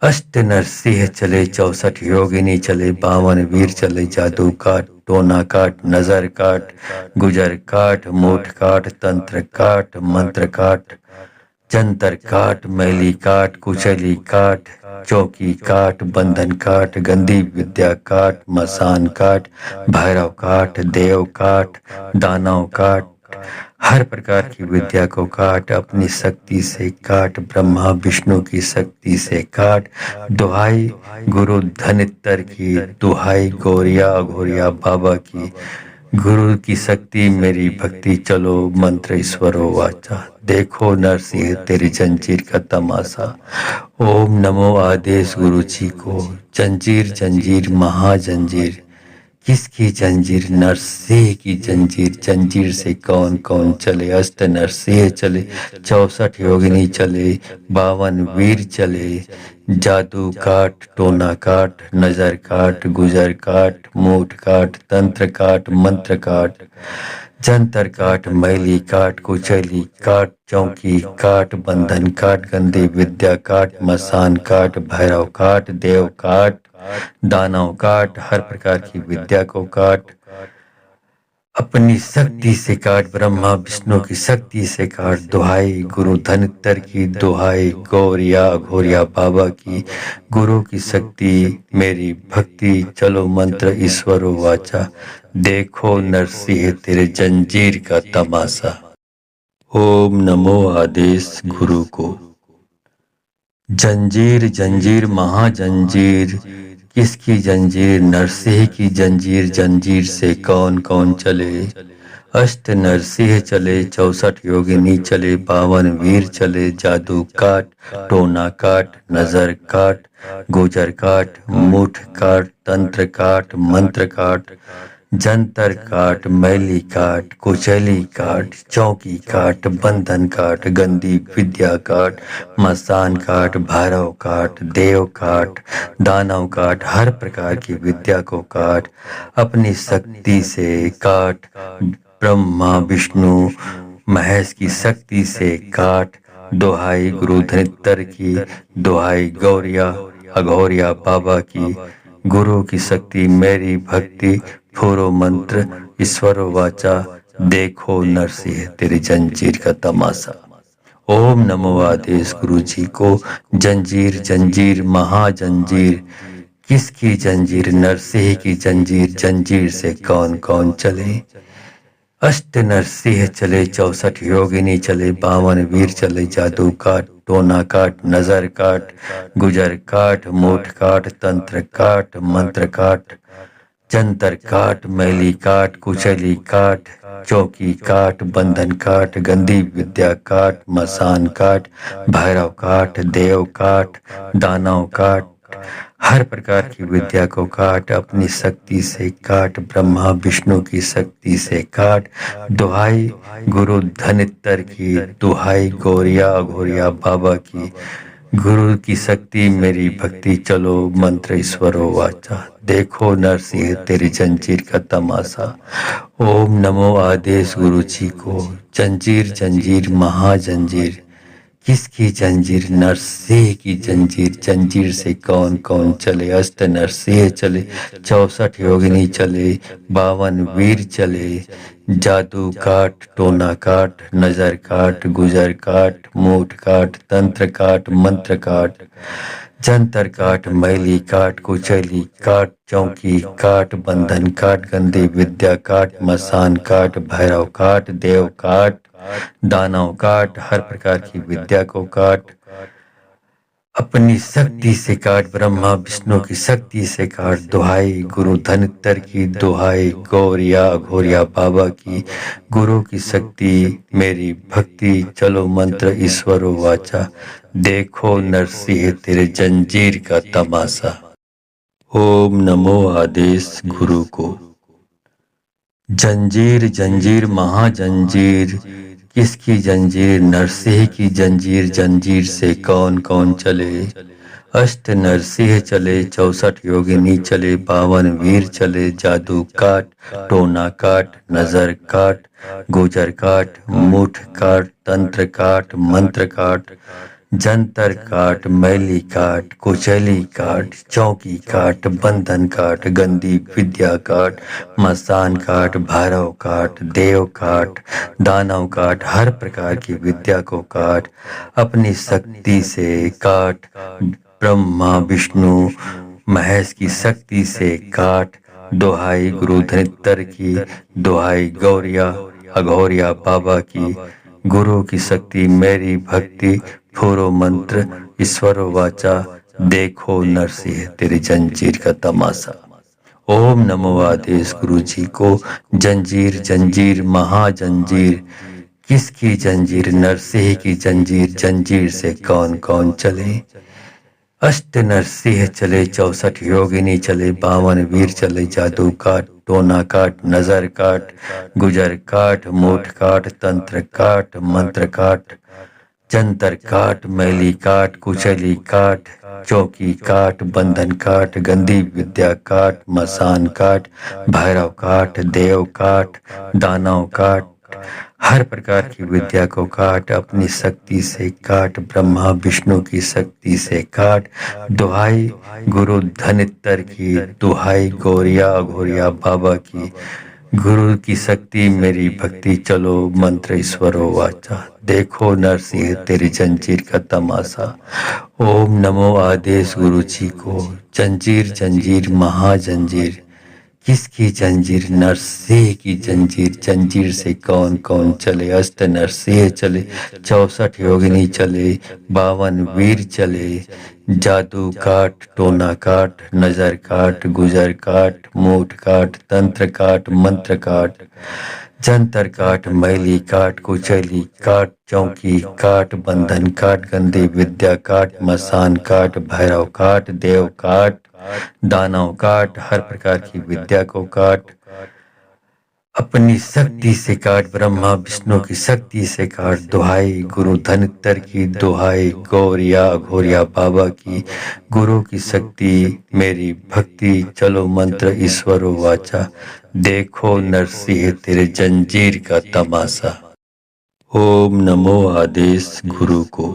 अष्ट नरसिंह चले, 64 योगिनी चले, 52 वीर चले, जादू काट, टोना काट, नजर काट, गुजर काट, मूठ काट, तंत्र काट, मंत्र काट, जंतर काट, मैली काट, कुचली काट, चौकी काट, बंधन काट, गंदी विद्या काट, मसान काट, भैरव काट, देव काट, दानव काट, हर प्रकार की विद्या को काट, अपनी शक्ति से काट, ब्रह्मा विष्णु की शक्ति से काट। दुहाई गुरु धनित्तर की, दुहाई गौरिया अघोरिया बाबा की, गुरु की शक्ति मेरी भक्ति, चलो मंत्र ईश्वरो वाचा, देखो नरसिंह तेरी जंजीर का तमाशा। ओम नमो आदेश गुरु जी को। जंजीर जंजीर महाजंजीर, किसकी जंजीर? नरसिंह की जंजीर, जंजीर से कौन कौन चले। अष्ट नरसिंह चले, 64 योगिनी चले, 52 वीर चले, जादू काट, टोना काट, नजर काट, गुजर काट, मूठ काट, तंत्र काट, मंत्र काट, जंतर काट, मैली काट, कुचली काट, चौकी काट, बंधन काट, गंदी विद्या काट, मसान काट, भैरव काट, देव काट, दानव काट, हर प्रकार की विद्या को काट, अपनी शक्ति से काट, ब्रह्मा विष्णु की शक्ति से काट। दुहाई गुरु धनित्तर की, दुहाई गौरिया अघोरिया बाबा की, गुरु की शक्ति मेरी भक्ति, चलो मंत्र ईश्वरो वाचा, देखो नरसिंह तेरे जंजीर का तमाशा। ओम नमो आदेश गुरु को। जंजीर जंजीर महाजंजीर, किसकी जंजीर? नरसिंह की जंजीर, जंजीर से कौन कौन चले। अष्ट नरसिंह चले 64 योगिनी चले 52 वीर चले जादू काट टोना काट नजर काट गुजर काट मुठ काट तंत्र काट मंत्र काट जंतर काट मैली काट कुचैली काट चौकी काट बंधन काट गंदी विद्या काट मसान काट भैरव काट देव काट दानव काट हर प्रकार की विद्या को काट अपनी शक्ति से काट ब्रह्मा विष्णु महेश की शक्ति से काट दोहाई गुरु धनित्तर की दोहाई गौरिया अघोरिया बाबा की गुरु की शक्ति मेरी भक्ति फूरो मंत्र ईश्वर वाचा देखो नरसिंह तेरी जंजीर का तमाशा। ओम नमो आदेश गुरु जी को जंजीर जंजीर महाजंजीर किसकी जंजीर नरसिंह की जंजीर जंजीर से कौन कौन चले। अष्ट नरसिंह चले 64 योगिनी चले 52 वीर चले जादू काट टोना काट नजर काट गुजर काट मूठ काट तंत्र काट मंत्र काट जंतर काट मैली काट कुचैली काट चौकी काट बंधन काट गंदी विद्या काट मसान काट भैरव काट देव काट दानव काट हर प्रकार की विद्या को काट अपनी शक्ति से काट ब्रह्मा विष्णु की शक्ति से काट दुहाई गुरु धनित्तर की दुहाई गौरिया अघोरिया बाबा की गुरु की शक्ति मेरी भक्ति चलो मंत्र ईश्वरो वाचा देखो नरसिंह तेरी जंजीर का तमाशा। ओम नमो आदेश गुरु जी को जंजीर जंजीर महाजंजीर किसकी जंजीर नरसिंह की जंजीर जंजीर से कौन कौन चले। अष्ट नरसिंह चले 64 योगिनी चले 52 वीर चले जादू काट टोना काट नजर काट गुजर काट मूठ काट तंत्र काट मंत्र काट जंतर काट मैली काट कुचैली काट चौकी काट बंधन काट गंदी विद्या काट मसान काट भैरव काट देव काट दानव काट हर प्रकार की विद्या को काट अपनी शक्ति से काट ब्रह्मा विष्णु की शक्ति से काट दुहाई गुरु धनित्तर की दुहाई गौरिया अघोरिया बाबा की गुरु की शक्ति मेरी भक्ति चलो मंत्र ईश्वरो वाचा देखो नरसिंह तेरे जंजीर का तमाशा। ओम नमो आदेश गुरु को जंजीर जंजीर महाजंजीर किसकी जंजीर नरसिंह की जंजीर जंजीर से कौन कौन चले। अष्ट नरसिंह चले 64 योगिनी चले 52 वीर चले जादू काट टोना काट नजर काट गुजर काट मुठ काट तंत्र काट मंत्र काट जंतर काट मैली काट कुचैली काट चौकी काट बंधन काट गंदी विद्या काट मसान काट भैरव काट देव काट दानव काट हर प्रकार की विद्या को काट अपनी शक्ति से काट ब्रह्मा विष्णु महेश की शक्ति से काट दोहाई गुरु धनित्तर की दोहाई गौरिया अघोरिया बाबा की गुरु की शक्ति मेरी भक्ति फूरो मंत्र ईश्वरो वाचा देखो नरसिंह तेरी जंजीर का तमाशा। ओम नमो आदेश गुरु जी को जंजीर जंजीर महाजंजीर किसकी जंजीर नरसिंह की जंजीर जंजीर से कौन कौन चले। अष्ट नरसिंह चले 64 योगिनी चले 52 वीर चले जादू काट टोना काट नजर काट गुजर काट मूठ काट तंत्र काट मंत्र काट जंतर काट मैली काट कुचैली काट चौकी काट बंधन काट गंदी विद्या काट मसान काट भैरव काट देव काट दानव काट हर प्रकार की विद्या को काट अपनी शक्ति से काट ब्रह्मा विष्णु की शक्ति से काट दुहाई गुरु धनित्तर की दुहाई गौरिया अघोरिया बाबा की गुरु की शक्ति मेरी भक्ति चलो मंत्र ईश्वरो वाचा देखो नरसिंह तेरी जंजीर का तमाशा। ओम नमो आदेश गुरु जी को जंजीर जंजीर महाजंजीर किसकी जंजीर? नरसिंह की जंजीर। जंजीर से कौन कौन चले? अष्ट नरसिंह चले, 64 योगिनी चले, 52 वीर चले, जादू काट, टोना काट, नजर काट, गुजर काट, मूठ काट, तंत्र काट, मंत्र काट, जंतर काट, मैली काट, कुचैली काट, चौकी काट, बंधन काट, गंदी विद्या काट, मसान काट, भैरव काट, देव काट, दानव काट, हर प्रकार की विद्या को काट, अपनी शक्ति से काट, ब्रह्मा विष्णु की शक्ति से काट। दुहाई गुरु धनित्तर की, दुहाई गौरिया घोरिया बाबा की, गुरु की शक्ति मेरी भक्ति, चलो मंत्र ईश्वरो वाचा, देखो नरसिंह तेरे जंजीर का तमाशा। ओम नमो आदेश गुरु को।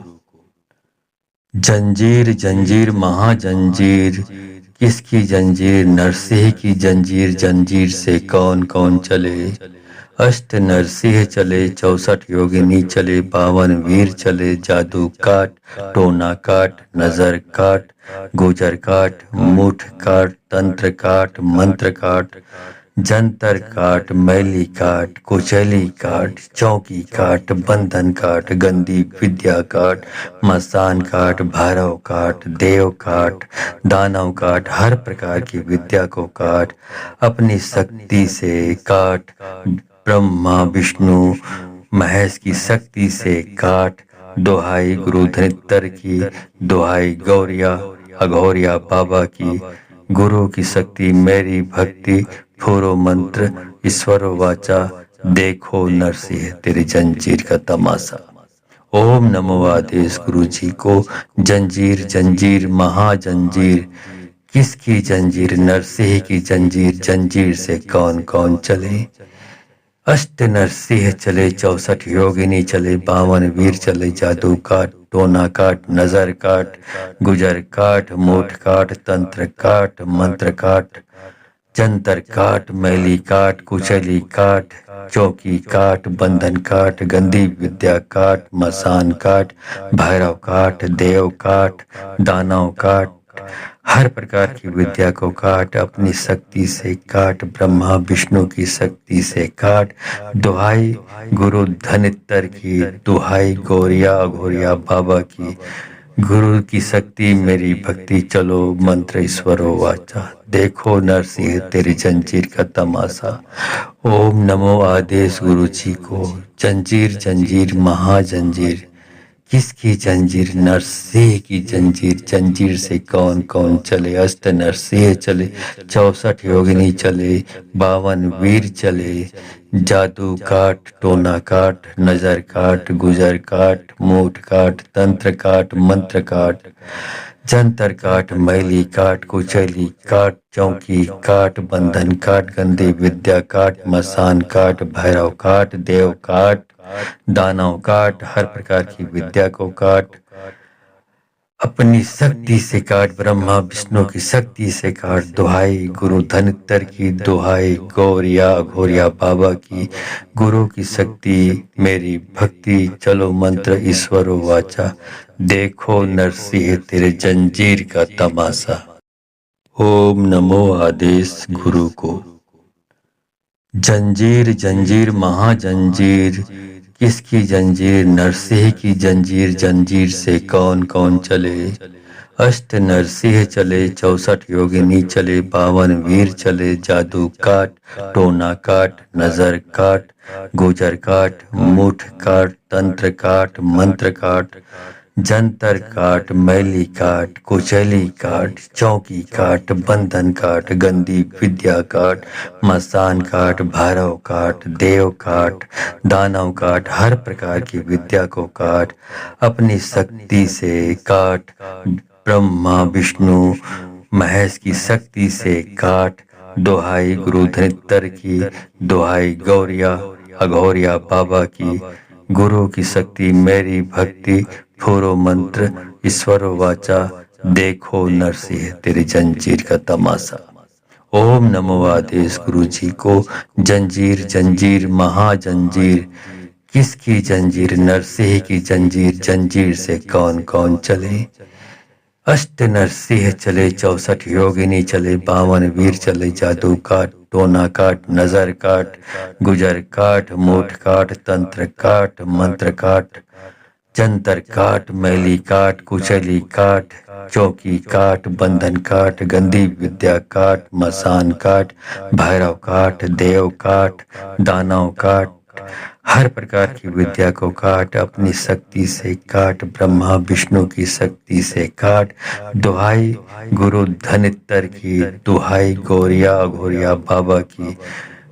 जंजीर जंजीर महाजंजीर, किसकी जंजीर? नरसिंह की जंजीर। जंजीर से कौन कौन चले? अष्ट नरसिंह चले, 64 योगिनी चले, 52 वीर चले, जादू काट, टोना काट, नजर काट, गुजर काट, मुठ काट, तंत्र काट, मंत्र काट, जंतर काट, मैली काट, कुचैली काट, चौकी काट, बंधन काट, गंदी विद्या काट, मसान काट, भैरव काट, देव काट, दानव काट, हर प्रकार की विद्या को काट, अपनी शक्ति से काट, ब्रह्मा विष्णु महेश की शक्ति से काट। दुहाई गुरु धनित्तर की, दुहाई गौरिया अघोरिया बाबा की, गुरु की शक्ति मेरी भक्ति, फूरो मंत्र ईश्वरो वाचा, देखो नरसिंह तेरी जंजीर का तमाशा। ओम नमो आदेश गुरु जी को। जंजीर जंजीर महाजंजीर, किसकी जंजीर? नरसिंह की जंजीर। जंजीर से कौन कौन चले? अष्ट नरसिंह चले, 64 योगिनी चले, 52 वीर चले, जादू काट, टोना काट, नजर काट, गुजर काट, मूठ काट, तंत्र काट, मंत्र काट, जंतर काट, मैली काट, कुचैली काट, चौकी काट, बंधन काट, गंदी विद्या काट, मसान काट, भैरव काट, देव काट, दानव काट, हर प्रकार की विद्या को काट, अपनी शक्ति से काट, ब्रह्मा विष्णु की शक्ति से काट। दुहाई गुरु धनित्तर की, दुहाई गौरिया अघोरिया बाबा की, गुरु की शक्ति मेरी भक्ति, चलो मंत्र ईश्वरो वाचा, देखो नरसिंह तेरी जंजीर का तमाशा। ओम नमो आदेश गुरु जी को। जंजीर जंजीर महाजंजीर, किसकी जंजीर? नरसिंह की जंजीर। जंजीर से कौन कौन चले? अष्ट नरसिंह चले, 64 योगिनी चले, 52 वीर चले, जादू काट, टोना काट, नजर काट, गुजर काट, मूठ काट, तंत्र काट, मंत्र काट, जंतर काट, मैली काट, कुचैली काट, चौकी काट, बंधन काट, गंदी विद्या काट, मसान काट, भैरव काट, देव काट, दानव काट, हर प्रकार की विद्या को काट, अपनी शक्ति से काट, ब्रह्मा विष्णु की शक्ति से काट। दुहाई गुरु धनित्तर की, दुहाई गौरिया अघोरिया बाबा की, गुरु की शक्ति मेरी भक्ति, चलो मंत्र ईश्वरो वाचा, देखो नरसिंह तेरे जंजीर का तमाशा। ओम नमो आदेश गुरु को। जंजीर जंजीर महाजंजीर, किसकी जंजीर? नरसिंह की जंजीर। जंजीर से कौन कौन चले? अष्ट नरसिंह चले, 64 योगिनी चले, 52 वीर चले, जादू काट, टोना काट, नजर काट, गुजर काट, मुठ काट, तंत्र काट, मंत्र काट, जंतर काट, मैली काट, कुचैली काट, चौकी काट, बंधन काट, गंदी विद्या काट, मसान काट, भैरव काट, देव काट, दानव काट, हर प्रकार की विद्या को काट, अपनी शक्ति से काट, ब्रह्मा विष्णु महेश की शक्ति से काट। दुहाई गुरु धनित्तर की, दुहाई गौरिया अघोरिया बाबा की, गुरु की शक्ति मेरी भक्ति, फूरो मंत्र ईश्वरो वाचा, देखो नरसिंह तेरी जंजीर का तमाशा। ओम नमो आदेश गुरु जी को। जंजीर जंजीर महाजंजीर, किसकी जंजीर? नरसिंह की जंजीर। जंजीर से कौन कौन चले? अष्ट नरसिंह चले, 64 योगिनी चले, 52 वीर चले, जादू काट, टोना काट, नजर काट, गुजर काट, मूठ काट, तंत्र काट, मंत्र काट, जंतर काट, मैली काट, कुचली काट, चौकी काट, बंधन काट, गंदी विद्या काट, मसान काट, भैरव काट, देव काट, दानव काट, हर प्रकार की विद्या को काट, अपनी शक्ति से काट, ब्रह्मा विष्णु की शक्ति से काट, दुहाई गुरु धनित्तर की, दुहाई गौरिया अघोरिया बाबा की,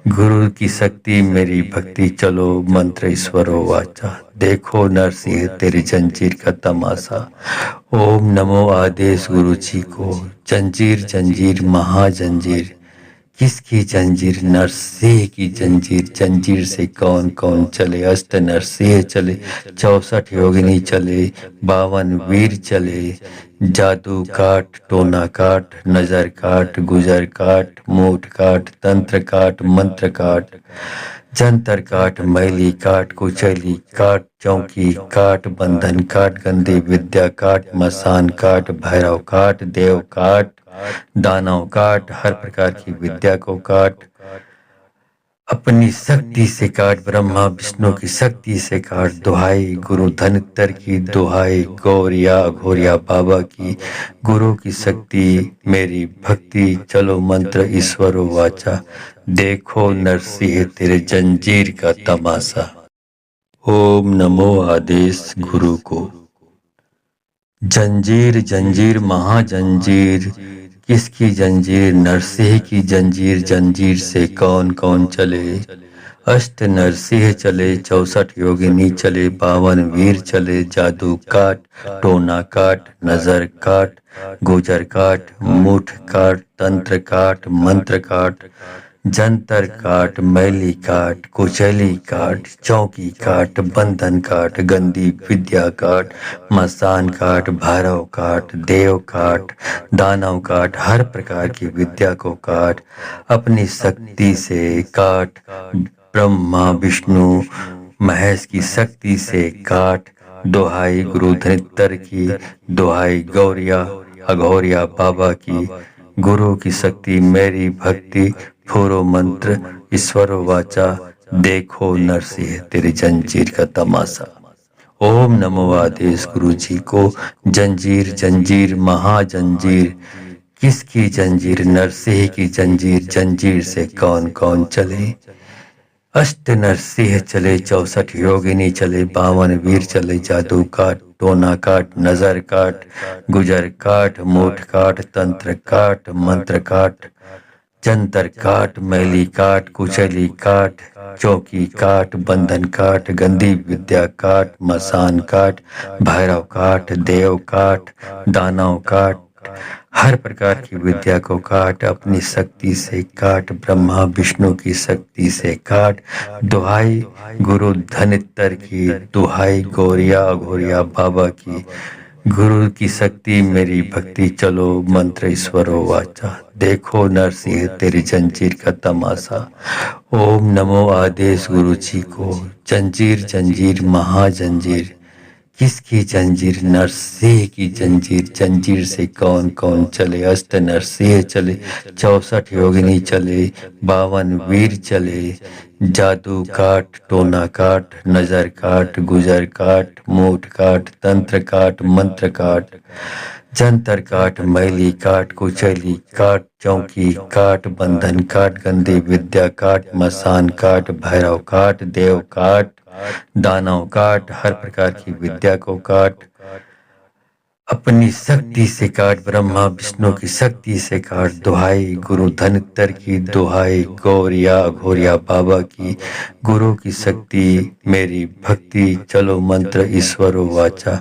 गुरु की शक्ति मेरी भक्ति, चलो मंत्र ईश्वरो वाचा, देखो नरसिंह तेरी जंजीर का तमाशा। ओम नमो आदेश गुरु जी को। जंजीर जंजीर महाजंजीर, किसकी जंजीर? नरसिंह की जंजीर। जंजीर से कौन कौन चले? अष्ट नरसिंह चले, 64 योगिनी चले, 52 वीर चले, जादू काट, टोना काट, नजर काट, गुजर काट, मूठ काट, तंत्र काट, मंत्र काट, जंतर काट, मैली काट, कुचैली काट, चौकी काट, बंधन काट, गंदी विद्या काट, मसान काट, भैरव काट, देव काट, दानव काट, हर प्रकार की विद्या को काट, अपनी शक्ति से काट, ब्रह्मा विष्णु की शक्ति से काट, दुहाई गुरु धनित्तर की, दुहाई गौरिया अघोरिया बाबा की, गुरु की शक्ति मेरी भक्ति, चलो मंत्र ईश्वरो वाचा, देखो नरसिंह तेरे जंजीर का तमाशा। ओम नमो आदेश गुरु को। जंजीर जंजीर महाजंजीर, किसकी जंजीर? नरसिंह की जंजीर। जंजीर से कौन कौन चले? अष्ट नरसिंह चले, 64 योगिनी चले, 52 वीर चले, जादू काट, टोना काट, नजर काट, गुजर काट, मुठ काट, तंत्र काट, मंत्र काट, जंतर काट, मैली काट, कुचैली काट, चौकी काट, बंधन काट, गंदी विद्या काट, मसान काट, भैरव काट, देव काट, दानव काट, हर प्रकार की विद्या को काट, अपनी शक्ति से काट, ब्रह्मा विष्णु महेश की शक्ति से काट, दुहाई गुरु धनित्तर की, दुहाई गौरिया अघोरिया बाबा की, गुरु की शक्ति मेरी भक्ति, फूरो मंत्र ईश्वरो वाचा, देखो नरसिंह तेरी जंजीर का तमाशा। ओम नमो आदेश गुरु जी को। जंजीर जंजीर महाजंजीर, किसकी जंजीर? नरसिंह की जंजीर। जंजीर से कौन कौन चले? अष्ट नरसिंह चले, 64 योगिनी चले, 52 वीर चले, जादू काट, टोना काट, नजर काट, गुजर काट, मूठ काट, तंत्र काट, मंत्र काट, जंतर काट, मैली काट, कुचली काट, चौकी काट, बंधन काट, गंदी विद्या काट, मसान काट, भैरव काट, देव काट, दानव काट, हर प्रकार की विद्या को काट, अपनी शक्ति से काट, ब्रह्मा विष्णु की शक्ति से काट, दुहाई गुरु धनित्तर की, दुहाई गौरिया अघोरिया बाबा की, गुरु की शक्ति मेरी भक्ति, चलो मंत्र ईश्वरो वाचा, देखो नरसिंह तेरी जंजीर का तमाशा। ओम नमो आदेश गुरु जी को। जंजीर जंजीर महाजंजीर, किसकी जंजीर? नरसिंह की जंजीर। जंजीर से कौन कौन चले? अष्ट नरसिंह चले, 64 योगिनी चले, 52 वीर चले, जादू काट, टोना काट, नजर काट, गुजर काट, मूठ काट, तंत्र काट, मंत्र काट, जंतर काट, मैली काट, कुचैली काट, चौकी काट, बंधन काट, गंदी विद्या काट, मसान काट, भैरव काट, देव काट, दानव काट, हर प्रकार की विद्या को काट, अपनी शक्ति से काट, ब्रह्मा विष्णु की शक्ति से काट, दुहाई गुरु धनित्तर की, दुहाई गौरिया अघोरिया बाबा की, गुरु की शक्ति मेरी भक्ति, चलो मंत्र ईश्वरो वाचा,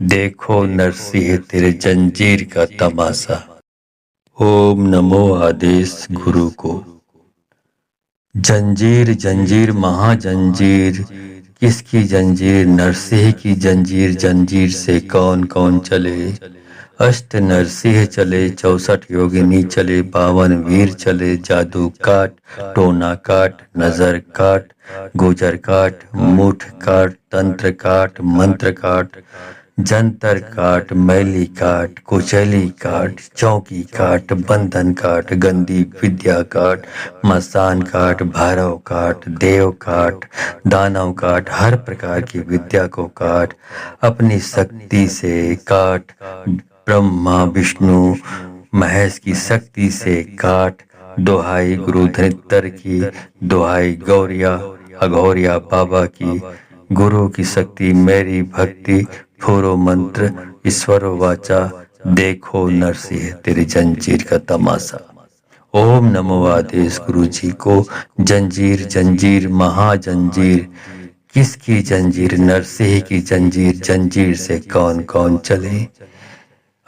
देखो नरसिंह तेरे जंजीर का तमाशा। ओम नमो आदेश गुरु को। जंजीर जंजीर महाजंजीर, किसकी जंजीर? नरसिंह की जंजीर। जंजीर से कौन कौन चले? अष्ट नरसिंह चले, 64 योगिनी चले, 52 वीर चले, जादू काट, टोना काट, नजर काट, गुजर काट, मुठ काट, तंत्र काट, मंत्र काट, जंतर काट, मैली काट, कुचैली काट, चौकी काट, बंधन काट, गंदी विद्या काट, मसान काट, भैरव काट, देव काट, दानव काट, हर प्रकार की विद्या को काट, अपनी शक्ति से काट, ब्रह्मा विष्णु महेश की शक्ति से काट। दोहाई गुरु धनित्तर की, दोहाई गौरिया अघोरिया बाबा की, गुरु की शक्ति मेरी भक्ति, फूरो मंत्र ईश्वरो वाचा, देखो नरसिंह तेरी जंजीर का तमाशा। ओम नमो आदेश गुरु जी को। जंजीर जंजीर महाजंजीर, किसकी जंजीर? नरसिंह की जंजीर। जंजीर से कौन कौन चले?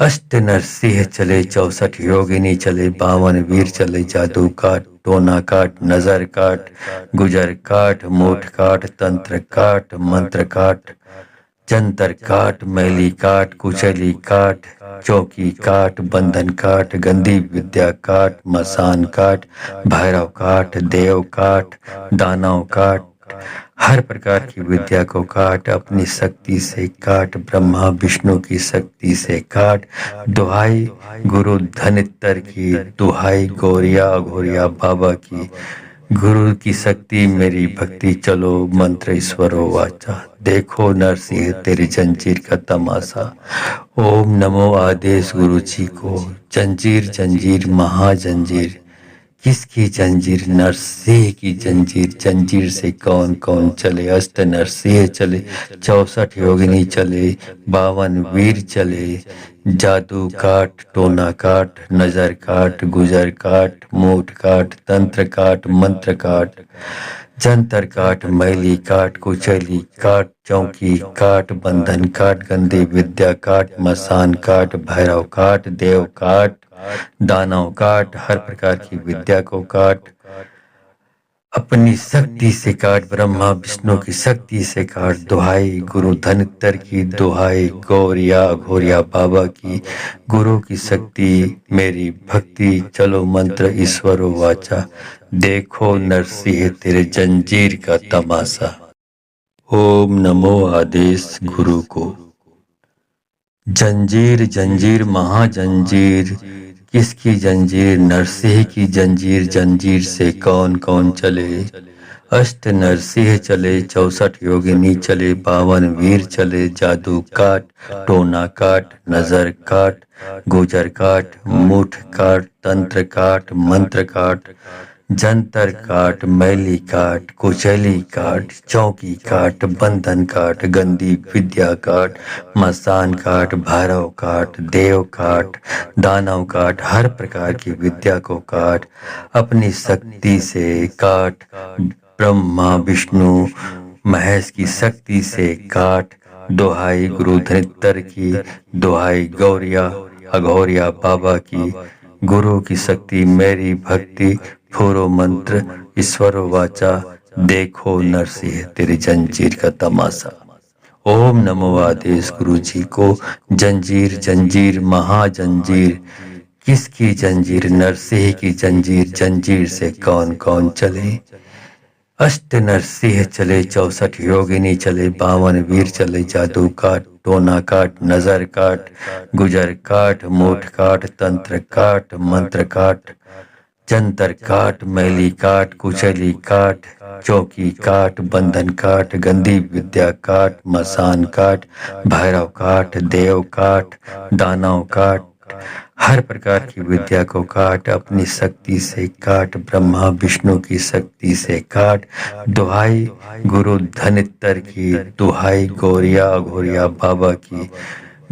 अष्ट नरसिंह चले, 64 योगिनी चले, 52 वीर चले, जादू काट, टोना काट, नजर काट, गुजर काट, मूठ काट, तंत्र काट, मंत्र काट, जंतर काट, मैली काट, कुचली काट, चौकी काट, बंधन काट, गंदी विद्या काट, मसान काट, भैरव काट, देव काट, दानव काट, हर प्रकार की विद्या को काट, अपनी शक्ति से काट, ब्रह्मा विष्णु की शक्ति से काट। दुहाई गुरु धनित्तर की, दुहाई गौरिया अघोरिया बाबा की, गुरु की शक्ति मेरी भक्ति, चलो मंत्र ईश्वरो वाचा, देखो नरसिंह तेरी जंजीर का तमाशा। ओम नमो आदेश गुरु जी को। जंजीर जंजीर महाजंजीर, किसकी जंजीर? नरसिंह की जंजीर। जंजीर से कौन कौन चले? अष्ट नरसिंह चले, 64 योगिनी चले, 52 वीर चले, जादू काट, टोना काट, नजर काट, गुजर काट, मूठ काट, तंत्र काट, मंत्र काट, जंतर काट, मैली काट, कुचैली काट, चौकी काट, बंधन काट, गंदी विद्या काट, मसान काट, भैरव काट, देव काट, दानव काट, हर प्रकार की विद्या को काट, अपनी शक्ति से काट, ब्रह्मा विष्णु की शक्ति से काट। दुहाई गुरु धनित्तर की, दुहाई गौरिया अघोरिया बाबा की, गुरु की शक्ति मेरी भक्ति, चलो मंत्र ईश्वरो वाचा, देखो नरसिंह तेरे जंजीर का तमाशा। ओम नमो आदेश गुरु को। जंजीर जंजीर महाजंजीर, किसकी जंजीर? नरसिंह की जंजीर। जंजीर से कौन कौन चले? अष्ट नरसिंह चले, 64 योगिनी चले, 52 वीर चले, जादू काट, टोना काट, नजर काट, गुजर काट, मुठ काट, तंत्र काट, मंत्र काट, जंतर काट, मैली काट, कुचैली काट, चौकी काट, बंधन काट, गंदी विद्या काट, मसान काट, भैरव काट, देव काट, दानव काट, हर प्रकार की विद्या को काट, अपनी शक्ति से काट, ब्रह्मा विष्णु महेश की शक्ति से काट। दोहाई गुरु धनित्तर की, दोहाई गौरिया अघोरिया बाबा की, गुरु की शक्ति मेरी भक्ति, फूरो मंत्र ईश्वरो वाचा, देखो नरसिंह तेरी जंजीर का तमाशा। ओम नमो आदेश गुरु जी को। जंजीर जंजीर महाजंजीर, किसकी जंजीर? नरसिंह की जंजीर। जंजीर से कौन कौन चले? अष्ट नरसिंह चले, 64 योगिनी चले, 52 वीर चले, जादू काट, टोना काट, नजर काट, गुजर काट, मूठ काट, तंत्र काट, मंत्र काट, जंतर काट, मैली काट, कुचली काट, चौकी काट, बंधन काट, गंदी विद्या काट, मसान काट, भैरव काट, देव काट, दानव काट, हर प्रकार की विद्या को काट, अपनी शक्ति से काट, ब्रह्मा विष्णु की शक्ति से काट। दुहाई गुरु धनित्तर की, दुहाई गौरिया अघोरिया बाबा की,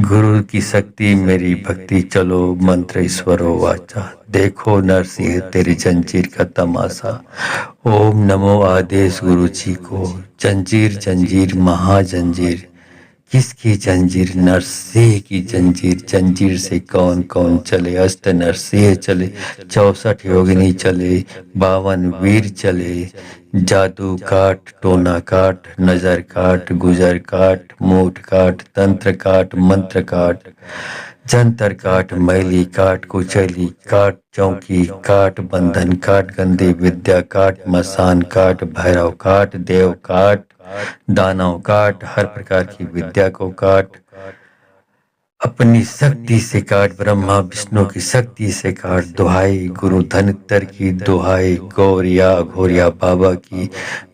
गुरु की शक्ति मेरी भक्ति, चलो मंत्र ईश्वरो वाचा, देखो नरसिंह तेरी जंजीर का तमाशा। ओम नमो आदेश गुरु जी को। जंजीर जंजीर महाजंजीर, किसकी जंजीर? नरसिंह की जंजीर। जंजीर से कौन कौन चले? अष्ट नरसिंह चले, 64 योगिनी चले, 52 वीर चले, जादू काट, टोना काट, नजर काट, गुजर काट, मूठ काट, तंत्र काट, मंत्र काट, जंतर काट, मैली काट, कुचैली काट, चौकी काट, बंधन काट, गंदी विद्या काट, मसान काट, भैरव काट, देव काट, दानव काट, हर प्रकार की विद्या को काट, अपनी शक्ति से काट, ब्रह्मा विष्णु की शक्ति से काट। दुहाई गुरु धनित्तर की, दुहाई गौरिया घोरिया बाबा की,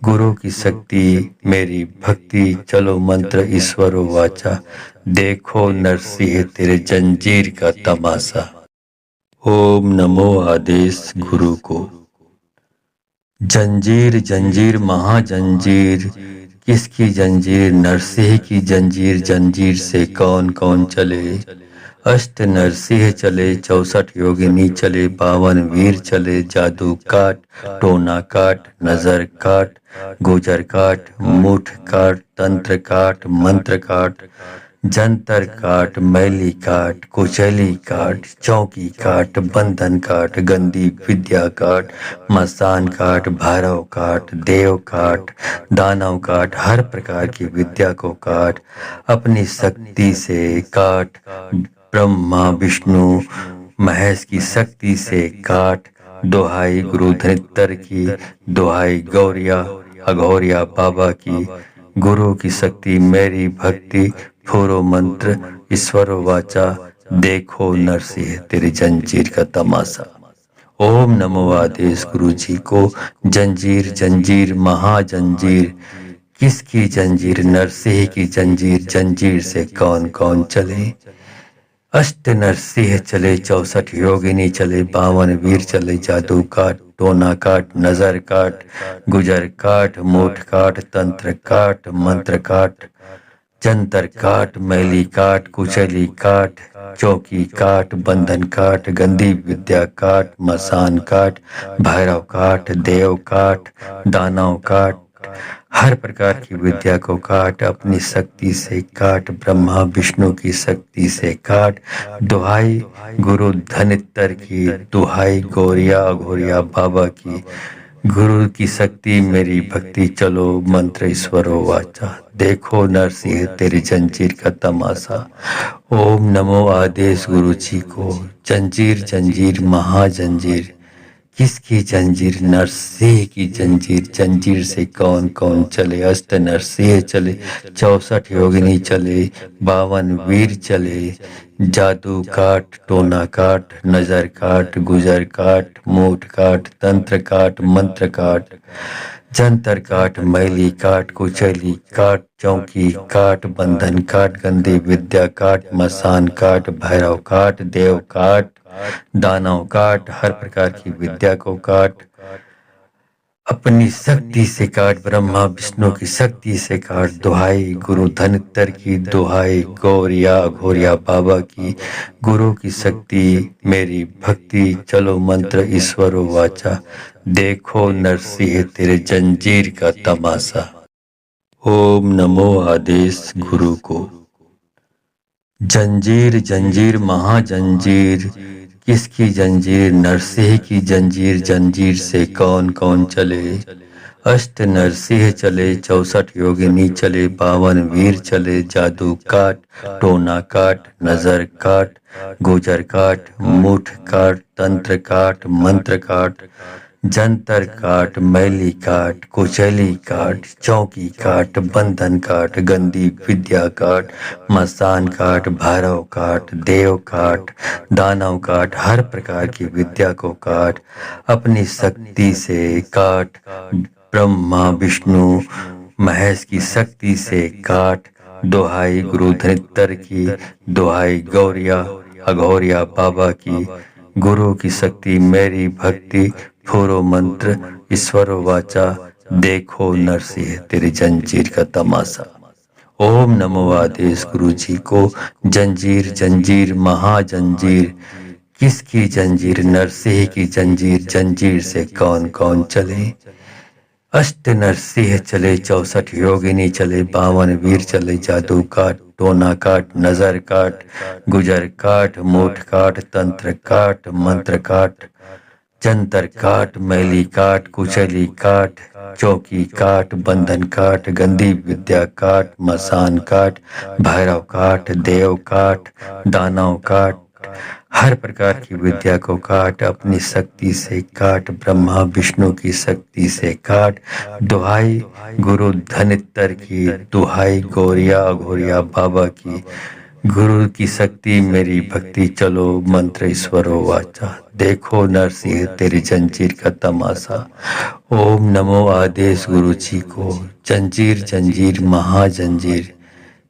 गुरु की शक्ति मेरी भक्ति, चलो मंत्र ईश्वर वाचा, देखो नरसिंह तेरे जंजीर का तमाशा। ओम नमो आदेश गुरु को। जंजीर जंजीर महाजंजीर, किसकी जंजीर? नरसिंह की जंजीर, जंजीर से कौन कौन चले। अष्ट नरसिंह चले, 64 योगिनी चले, 52 वीर चले, जादू काट, टोना काट, नजर काट, गुजर काट, मुठ काट, तंत्र काट, मंत्र काट, जंतर काट, मैली काट, कुचैली काट, चौकी काट, बंधन काट, गंदी विद्या काट, मसान काट, भैरव काट, देव काट, दानव काट, हर प्रकार की विद्या को काट, अपनी शक्ति से काट, ब्रह्मा विष्णु महेश की शक्ति से काट। दुहाई गुरु धनित्तर की, दुहाई गौरिया अघोरिया बाबा की, गुरु की शक्ति मेरी भक्ति, फूरो मंत्र ईश्वर वाचा, देखो नरसिंह तेरी जंजीर का तमाशा। ओम नमो आदेश गुरु जी को। जंजीर जंजीर महाजंजीर, किसकी जंजीर? नरसिंह की जंजीर, जंजीर से कौन कौन चले। अष्ट नरसिंह चले, 64 योगिनी चले, 52 वीर चले, जादू काट, टोना काट, नजर काट, गुजर काट, मूठ काट, तंत्र काट, मंत्र काट, जंतर काट, मैली काट, कुचैली काट, चौकी काट, बंधन काट, गंदी विद्या काट, मसान काट, भैरव काट, देव काट, दानव काट, हर प्रकार की विद्या को काट, अपनी शक्ति से काट, ब्रह्मा विष्णु की शक्ति से काट। दुहाई गुरु धनित्तर की, दुहाई गौरिया घोरिया बाबा की, गुरु की शक्ति मेरी भक्ति, चलो मंत्र ईश्वर वाचा, देखो नरसिंह तेरी जंजीर का तमाशा। ओम नमो आदेश गुरु जी को। जंजीर जंजीर महाजंजीर, किसकी जंजीर? नरसिंह की जंजीर, जंजीर से कौन कौन चले। अष्ट नरसिंह चले, 64 योगिनी चले, 52 वीर चले, जादू काट, टोना काट, नजर काट, गुजर काट, मूठ काट, तंत्र काट, मंत्र काट, जंतर काट, मैली काट, कुचैली काट, चौकी काट, बंधन काट, गंदी विद्या काट, मसान काट, भैरव काट, देव काट, दानव काट, हर प्रकार की विद्या को काट, अपनी शक्ति से काट, ब्रह्मा विष्णु की शक्ति से काट। दुहाई गुरु धनित्तर की, दुहाई गौरिया घोरिया बाबा की, गुरु की शक्ति मेरी भक्ति, चलो मंत्र ईश्वर वाचा, देखो नरसिंह तेरे जंजीर का तमाशा। ओम नमो आदेश गुरु को। जंजीर जंजीर महाजंजीर, किसकी जंजीर? नरसिंह की जंजीर, जंजीर से कौन कौन चले। अष्ट नरसिंह चले, 64 योगिनी चले, 52 वीर चले, जादू काट, टोना काट, नजर काट, गुजर काट, मुठ काट, तंत्र काट, मंत्र काट, जंतर काट, मैली काट, कुचैली काट, चौकी काट, बंधन काट, गंदी विद्या काट, मसान काट, भैरव काट, देव काट, दानव काट, हर प्रकार की विद्या को काट, अपनी शक्ति से काट, ब्रह्मा विष्णु महेश की शक्ति से काट। दुहाई गुरु धनित्तर की, दुहाई गौरिया अघोरिया बाबा की, गुरु की शक्ति मेरी भक्ति, फूरो मंत्र ईश्वर वाचा, देखो नरसिंह तेरी जंजीर का तमाशा। ओम नमो आदेश गुरु जी को। जंजीर जंजीर महाजंजीर, किसकी जंजीर? नरसिंह की जंजीर, जंजीर से कौन कौन चले। अष्ट नरसिंह चले, 64 योगिनी चले, 52 वीर चले, जादू काट, टोना काट, नजर काट, गुजर काट, मूठ काट, तंत्र काट, मंत्र काट, जंतर काट, मैली काट, कुचैली काट, चौकी काट, बंधन काट, गंदी विद्या काट, मसान काट, भैरव काट, देव काट, दानव काट, हर प्रकार की विद्या को काट, अपनी शक्ति से काट, ब्रह्मा विष्णु की शक्ति से काट। दुहाई गुरु धनित्तर की, दुहाई गौरिया घोरिया बाबा की, गुरु की शक्ति मेरी भक्ति चलो मंत्र ईश्वरो वाचा। देखो नरसिंह तेरी जंजीर का तमाशा। ओम नमो आदेश गुरु जी को। जंजीर जंजीर महाजंजीर,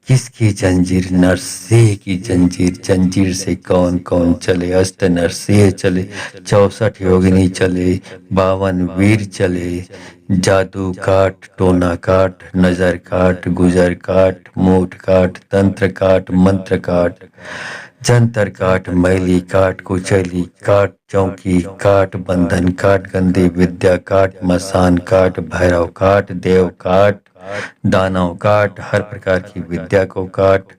किसकी जंजीर? नरसिंह की जंजीर। जंजीर से कौन कौन चले? अष्ट नरसिंह चले, 64 योगिनी चले, 52 वीर चले। जादू काट, टोना काट, नजर काट, गुजर काट, मूठ काट, तंत्र काट, मंत्र काट, जंतर काट, मैली काट, कुचैली काट, चौकी काट, बंधन काट, गंदी विद्या काट, मसान काट, भैरव काट, देव काट, दानव काट, हर प्रकार की विद्या को काट,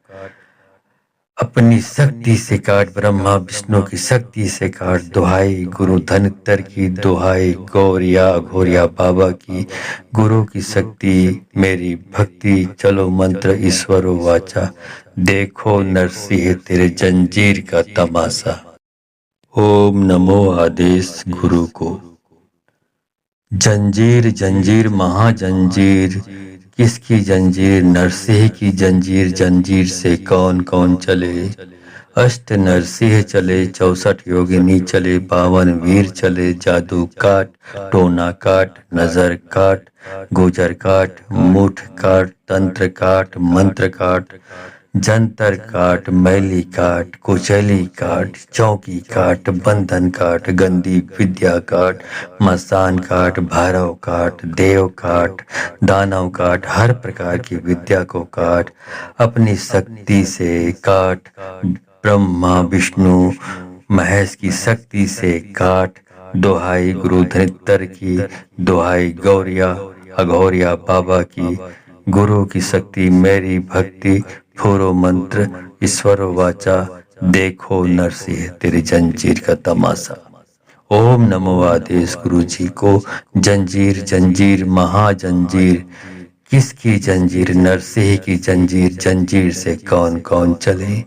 अपनी शक्ति से काट, ब्रह्मा विष्णु की शक्ति से काट। दुहाई गुरु धनित्तर की, दुहाई गौरिया घोरिया बाबा की। गुरु की शक्ति मेरी भक्ति चलो मंत्र ईश्वरो वाचा। देखो नरसिंह तेरे जंजीर का तमाशा। ओम नमो आदेश गुरु को। जंजीर जंजीर महाजंजीर, किसकी जंजीर? नरसिंह की जंजीर। जंजीर से कौन कौन चले? अष्ट नरसिंह चले, 64 योगिनी चले, 52 वीर चले। जादू काट, टोना काट, नजर काट, गुजर काट, मुठ काट, तंत्र काट, मंत्र काट, जंतर काट, मैली काट, कुचैली काट, चौकी काट, बंधन काट, गंदी विद्या काट, मसान काट, भैरव काट, देव काट, दानव काट, हर प्रकार की विद्या को काट, अपनी शक्ति से काट, ब्रह्मा विष्णु महेश की शक्ति से काट। दुहाई गुरु धनित्तर की, दुहाई गौरिया अघोरिया बाबा की। गुरु की शक्ति मेरी भक्ति फूरो मंत्र ईश्वरो वाचा। देखो नरसिंह तेरी जंजीर का तमाशा। ओम नमो आदेश गुरु जी को। जंजीर जंजीर महाजंजीर, किसकी जंजीर? नरसिंह की जंजीर। जंजीर से कौन कौन चले?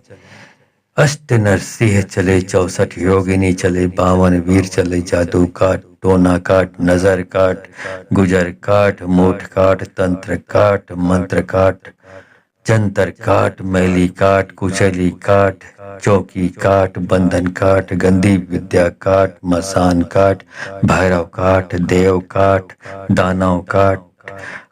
अष्ट नरसिंह चले, 64 योगिनी चले, 52 वीर चले। जादू काट, टोना काट, नजर काट, गुजर काट, मूठ काट, तंत्र काट, मंत्र काट, जंतर काट, मैली काट, कुचैली काट, चौकी काट, बंधन काट, गंदी विद्या काट, मसान काट, भैरव काट, देव काट, दानव काट,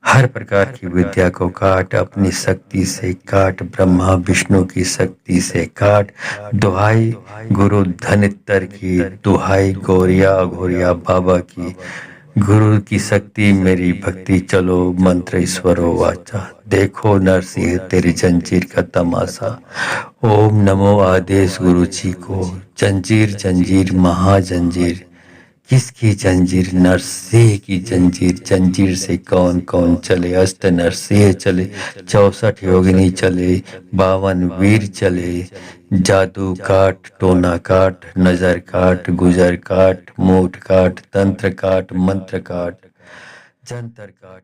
हर प्रकार की विद्या को काट, अपनी शक्ति से काट, ब्रह्मा विष्णु की शक्ति से काट। दुहाई गुरु धनित्तर की, दुहाई गौरिया घोरिया बाबा की। गुरु की शक्ति मेरी भक्ति चलो मंत्र ईश्वरो वाचा। देखो नरसिंह तेरी जंजीर का तमाशा। ओम नमो आदेश गुरु जी को। जंजीर जंजीर महाजंजीर, किसकी जंजीर? नरसिंह की जंजीर। जंजीर से कौन कौन चले? अष्ट नरसिंह चले, 64 योगिनी चले, 52 वीर चले। जादू काट, टोना काट, नजर काट, गुजर काट, मूठ काट, तंत्र काट, मंत्र काट, जंतर काट।